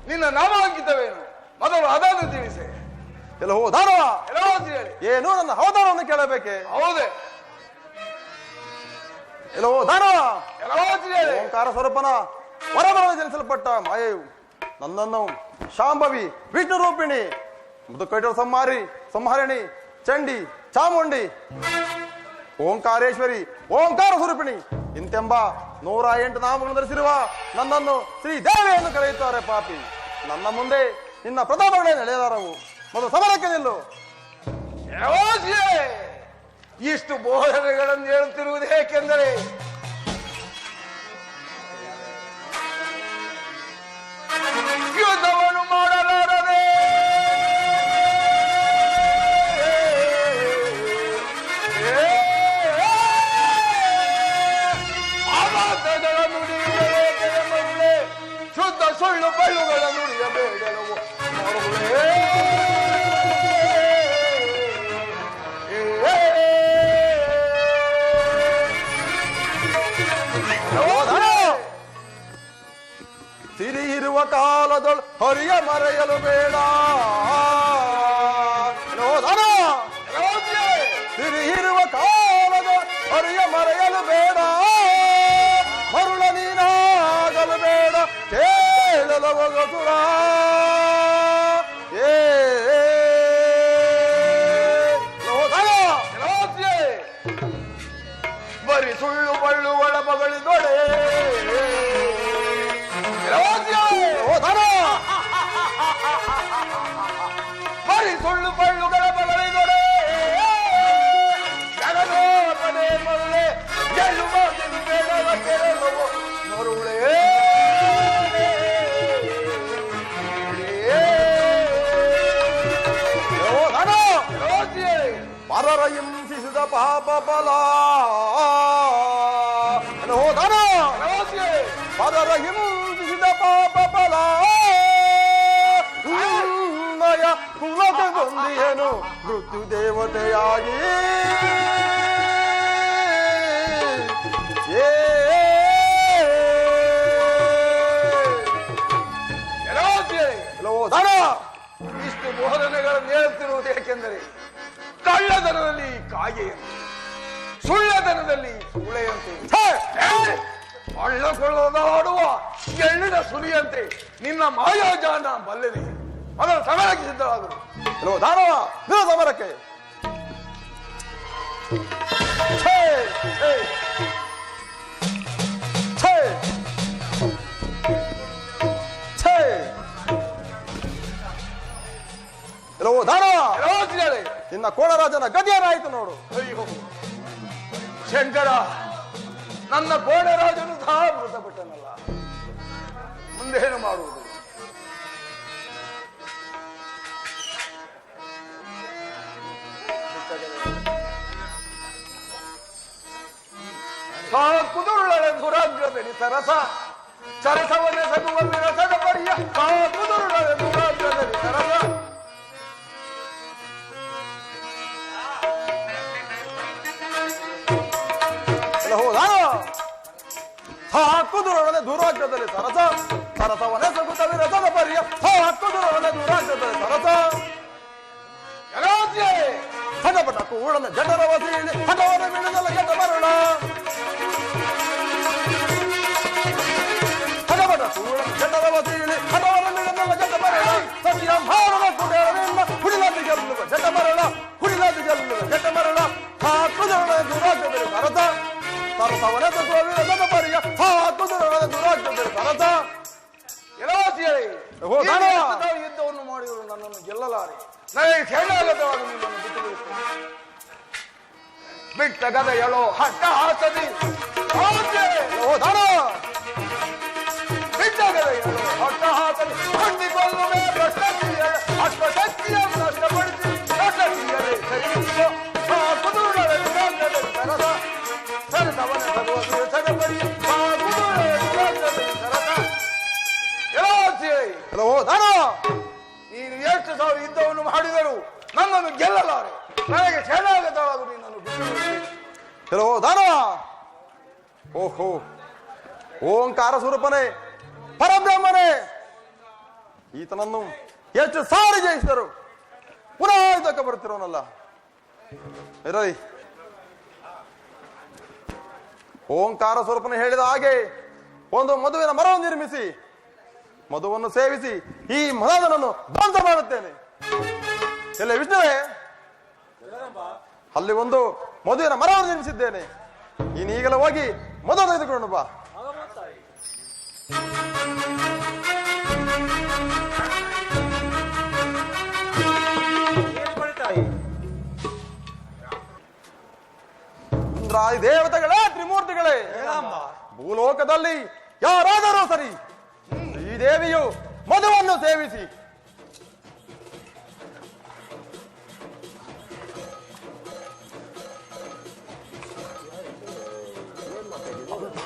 ನಿನ್ನ ನಾಮಾಂಕಿತವೇನು? ಮೊದಲು ಅದನ್ನು ತಿಳಿಸೆ. ಎಲ್ಲ ಹೋ ದಾನವ, ಎಲ್ಲೋ ಶ್ರೀಹಳಿ, ಏನು ನನ್ನ ಅವತಾರವನ್ನು ಕೇಳಬೇಕೆ? ಹೌದೇ. ಎಲ್ಲೋ ದಾನವ, ಎಲ್ಲೋ ಶ್ರೀಹಳಿ, ಓಂಕಾರ ಸ್ವರೂಪನ ಹೊರಬರಲು ಜನಿಸಲ್ಪಟ್ಟ ಮಾಯೆಯು ನನ್ನನ್ನು ಶಾಂಭವಿ, ವಿಷ್ಣು ರೂಪಿಣಿ, ಮೃದುಕೈಟರ ಸಂಹಾರಿಣಿ, ಚಂಡಿ, ಚಾಮುಂಡಿ, ಓಂಕಾರೇಶ್ವರಿ, ಓಂಕಾರ ಸ್ವರೂಪಿಣಿ ಇಂತೆಂಬ 108 ನಾಮಗಳನ್ನು ಧರಿಸಿರುವ ನನ್ನನ್ನು ಶ್ರೀದೇವಿ ಎಂದು ಕರೆಯುತ್ತಾರೆ ಪಾಪಿ. ನನ್ನ ಮುಂದೆ ನಿನ್ನ ಪ್ರತಾಪಗಳೇ ನಡೆಯಲಾರವು. ಮೊದಲು ಸಮರಕ್ಕೆ ನಿಲ್ಲು. ಇಷ್ಟು ಬೋಧನೆಗಳನ್ನು ಹೇಳುತ್ತಿರುವುದು ಏಕೆಂದರೆ ಯುದ್ಧವನ್ನು ಮಾಡಲಾರದೆ ಅಬದ್ಧಗಳ ನುಡಿಯಬೇಕೆಂಬುದೇ, ಶುದ್ಧ ಸುಳ್ಳು ಬಳ್ಳುಗಳ ನುಡಿಯಬೇಡಲವು ಸಿರಿ ಇರುವ ಕಾಲದೊಳು ಹರಿಯ ಮರೆಯಲು ಬೇಡ. ಸಿರಿ ಇರುವ ಕಾಲದೊಳು ಹರಿಯ ಮರೆಯಲು ಬೇಡ, ಮರುಳ ನೀನಾಗಲು ಬೇಡ, ಕೇಳಲು ಹೋಗುರ. ಬರೀ ಸುಳ್ಳು ಬಳ್ಳುಗಳ ಮಗಳಿದೊಡೆ, ಬರೀ ಸುಳ್ಳು ಬಳ್ಳುಗಳ ಮಗಳಿದೊಡೆ, ಜಗದೋಪನೆ ಮರುಳೆ ಗೆಲ್ಲು ಮಾತಿನ ಬೇಡವ ಕೇಳುವ ಮರುಳೆ. ಪರರ ಹಿಂಸಿಸಿದ ಪಾಪ ಫಲ, ಪರರ ಹಿಂಸಿಸಿದ ಪಾಪ ಫಲ, ಕುಲಕ್ಕೆ ಬಂದಿಯೇನು ಮೃತ್ಯು ದೇವತೆಯಾಗಿ. ಇಷ್ಟು ಬೋಧನೆಗಳನ್ನು ಹೇಳುತ್ತಿರುವುದು ಏಕೆಂದರೆ ಕಳ್ಳತನದಲ್ಲಿ ಕಾಗೆಯಂತೆ, ಸುಳ್ಳತನದಲ್ಲಿ ಸೂಳೆಯಂತೆ, ಕೊಳ್ಳದಾಡುವ ಎಳ್ಳಿನ ಸುಲಿಯಂತೆ ನಿನ್ನ ಮಾಯಾಜಾನ ಬಲ್ಲದೆ ಅದರ ಸಮರಕ್ಕೆ ಸಿದ್ಧವಾದರು. ಕೆಲವು ದಾನವ ನಿನ್ನ ಸಮರಕ್ಕೆ. ಕೆಲವು ದಾನವ ನಿನ್ನ ಕೋಣರಾಜನ ಗದಿಯರಾಯಿತು ನೋಡು. ಅಯ್ಯೋ ಶಂಕರ, ನನ್ನ ಕೋಣರಾಜನು ಸಹ ಮೃತಪಟ್ಟನಲ್ಲ, ಮುಂದೇನು ಮಾಡುವುದು? ಕುದುರುಳೆ ದುರಾಗ್ರದಲ್ಲಿ ಸರಸ, ಸರಸವನ್ನೇ ಸಗುವಲ್ಲಿ ರಸದ ಪರಿಯ. ಕುದುರುಳೆ ದುರಾಗ್ರದಲ್ಲಿ ಸರಸ, ಕುದುರೊಡನೆ ದೂರಾಗ್ರದಲ್ಲಿ ಸರಸ, ಸರಸವನ್ನೇ ಸಗುತ್ತವಿ ರಸದ ಪರಿಯ. ಕುದುರೊಡನೆ ದೂರಾಗ್ರದಲ್ಲಿ ಸರಸ, ಸಡಪಟ ಕೂಡನೆ ಜಠರವ ಸೀಳಿ ಹಠವನ ಮಿಡಿದಲ್ಲ ಜಟ ಮರಣ. ಸಡಪಟ ಕೂಡನೆ ಜಠರವ ಸೀಳಿ ಹಠವನ ಮಿಡಿದಲ್ಲ ಜಟ ಮರಣ. ಗೆಲ್ಲಲಾರೆ. ನನಗೆ ಹೇಳಲಾಗದವಾಗ ನಿನ್ನನ್ನು ಬಿಟ್ಟು ಬಿಡುತ್ತೇನೆ. ಬಿಟ್ಟ ಗದ ಹೇಳೋ ಹಟ್ಟ ಹಾಸದಿ ಹೋದಾನ. ಬಿಟ್ಟ ಗದ ಹೇಳೋ ಹಟ್ಟ ಹಾಸದಿ ಹೊಂದಿಕೊಳ್ಳುವೆ ಭ್ರಷ್ಟಕ್ರಿಯ ಆತ್ಮಶಕ್ತಿಯ ನಷ್ಟಪಡಿಸಿ ಭ್ರಷ್ಟಕ್ರಿಯರೇ ಸರಿಯಿಸೋ ಸರಸವನ ಭಗವತಿ ಸಗಪರಿ ಹೋದಾನ. ನೀನು ಎಷ್ಟು ಸಾವಿರ ಯುದ್ಧವನ್ನು ಮಾಡಿದರು ನನ್ನನ್ನು ಗೆಲ್ಲಲಾರೆ. ನನಗೆ ಸೇನಾಗತವಾಗು ನಿನ್ನನ್ನು ಬಿಟ್ಟು ಹೋದಾನ. ಓಹೋ, ಓಂಕಾರ ಸ್ವರೂಪನೇ, ಪರಬ್ರಹ್ಮನೇ, ಈತನನ್ನು ಎಷ್ಟು ಸಾರಿ ಜಯಿಸಿದರು ಪುನಃ ಯುದ್ಧಕ್ಕೆ ಬರುತ್ತಿರೋನಲ್ಲ. ಇರಲಿ, ಓಂಕಾರ ಸ್ವರೂಪನ ಹೇಳಿದ ಹಾಗೆ ಒಂದು ಮಧುವಿನ ಮರವನ್ನು ನಿರ್ಮಿಸಿ ಮಧುವನ್ನು ಸೇವಿಸಿ ಈ ಮದನನ್ನು ಧ್ವಂಸ ಮಾಡುತ್ತೇನೆ. ಎಲ್ಲ ವಿಷ್ಣುವೇ, ಅಲ್ಲಿ ಒಂದು ಮಧುವಿನ ಮರವನ್ನು ನಿರ್ಮಿಸಿದ್ದೇನೆ. ಈಗಲೇ ಹೋಗಿ ಮಧು ತೆಗೆದುಕೊಂಡು ಬಾ. ಇಂದ್ರಾದಿ ದೇವತೆಗಳೇ, ತ್ರಿಮೂರ್ತಿಗಳೇ, ಭೂಲೋಕದಲ್ಲಿ ಯಾರಾದರೂ ಸರಿ ಈ ದೇವಿಯು ಮಧುವನ್ನು ಸೇವಿಸಿ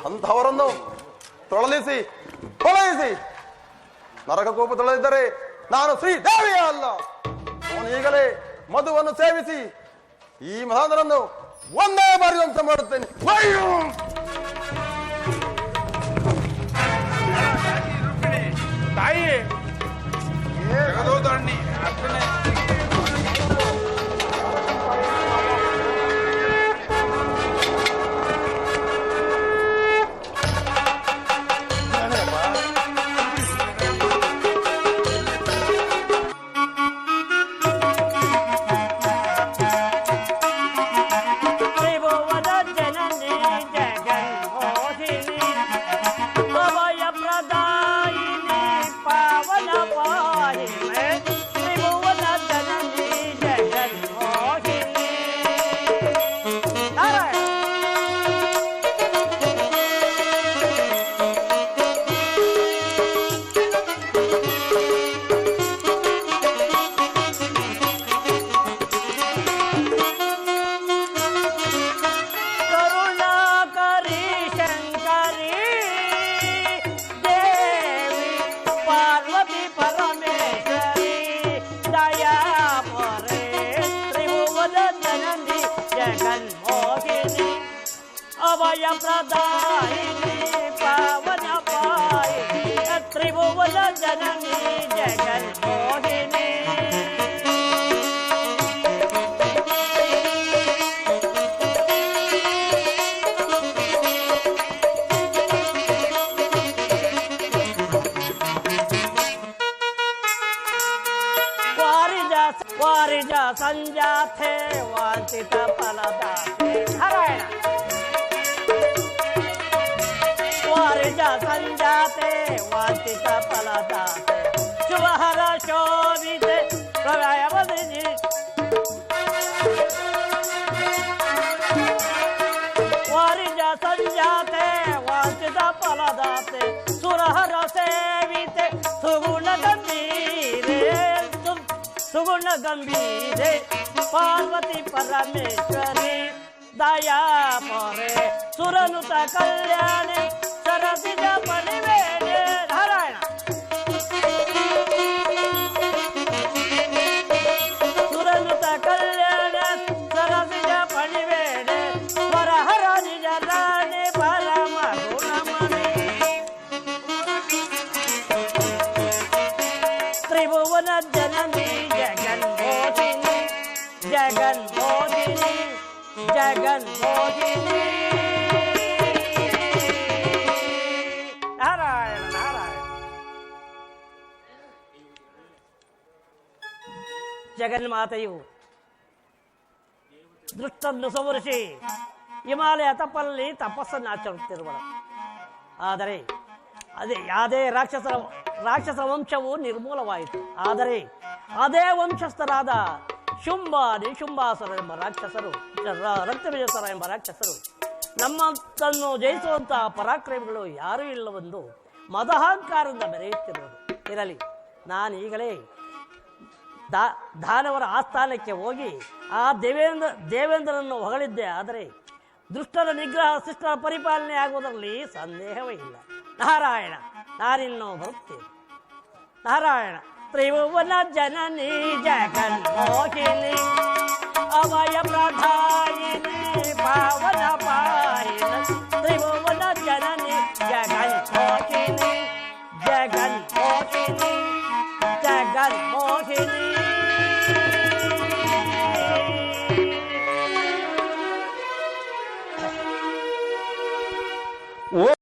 ಅಂತಹವರನ್ನು ತೊಳಲಿಸಿ ಕೊಲೆಯಿಸಿ ನರಕ ಕೋಪ ತೊಳೆದಿದ್ದರೆ ನಾನು ಶ್ರೀದೇವಿಯ ಅಲ್ಲ. ಅವನು ಈಗಲೇ ಮಧುವನ್ನು ಸೇವಿಸಿ ಈ ಮಹಾನರನ್ನು ಒಂದೇ ಬಾರಿ ಧ್ವಂಸ ಮಾಡುತ್ತೇನೆ. ತಾಯಿ प्रदायिनी पावन पायिनी त्रिभुवन जननी जगन्मोहिनी वारिज संजाते वांछित फलदाते नारायण वारिज संजाते वांछित फलदाते शुभहर शोभिते प्रलयवदिनी वारिज संजाते वांछित फलदाते सुरहर सेविते सुगुण सुगुण गंभीरे पार्वती परमेश्वरी दया परे सुरनुत कल्याणे सरसिज परिवेणे नारायण सुरनुत कल्याणे सरसिज परिवेणे वरहर निज राणे परम गुणमणि त्रिभुवन जननी जगन्मोहिनी जगन्मोहिनी नारायण नारायण ಜಗನ್ಮಾತೆಯು ದೃಷ್ಟನ್ನು ಸಂವರಿಸಿ ಹಿಮಾಲಯ ತಪ್ಪಲ್ಲಿ ತಪಸ್ಸನ್ನು ಆಚರಿಸುತ್ತಿರುವಳು. ಆದರೆ ಅದೇ ಯಾವುದೇ ರಾಕ್ಷಸ ವಂಶವು ನಿರ್ಮೂಲವಾಯಿತು. ಆದರೆ ಅದೇ ವಂಶಸ್ಥರಾದ ಶುಂಭ ನಿಶುಂಭಾಸುರ ಎಂಬ ರಾಕ್ಷಸರು, ರಕ್ತಬೀಜಸರ ಎಂಬ ರಾಕ್ಷಸರು ನಮ್ಮನ್ನು ಜಯಿಸುವಂತಹ ಪರಾಕ್ರಮಿಗಳು ಯಾರೂ ಇಲ್ಲವೆಂದು ಮದಹಂಕಾರದಿಂದ ಮೆರೆಯುತ್ತಿರುವುದು. ಇರಲಿ, ನಾನೀಗಲೇ ದಾನವರ ಆಸ್ಥಾನಕ್ಕೆ ಹೋಗಿ ಆ ದೇವೇಂದ್ರನನ್ನು ಹೊಗಳಿದ್ದೆ. ಆದರೆ ದುಷ್ಟರ ನಿಗ್ರಹ, ಶಿಷ್ಟರ ಪರಿಪಾಲನೆ ಆಗುವುದರಲ್ಲಿ ಸಂದೇಹವೇ ಇಲ್ಲ. ನಾರಾಯಣ, ನಾನಿನ್ನು ಬರುತ್ತೇನೆ. ನಾರಾಯಣ. ತ್ರಿಭುವನ ಜನನಿ ಜಗನ್ಮೋಹಿನಿ ಅವಯ ಪ್ರಧಾಯಿನಿ ಪಾವನ ಪಾಯಿನ ತ್ರಿಭುವನ ಜನನಿ ಜಗನ್ಮೋಹಿನಿ ಜಗನ್ಮೋಹಿನಿ ಜಗನ್ಮೋಹಿನಿ.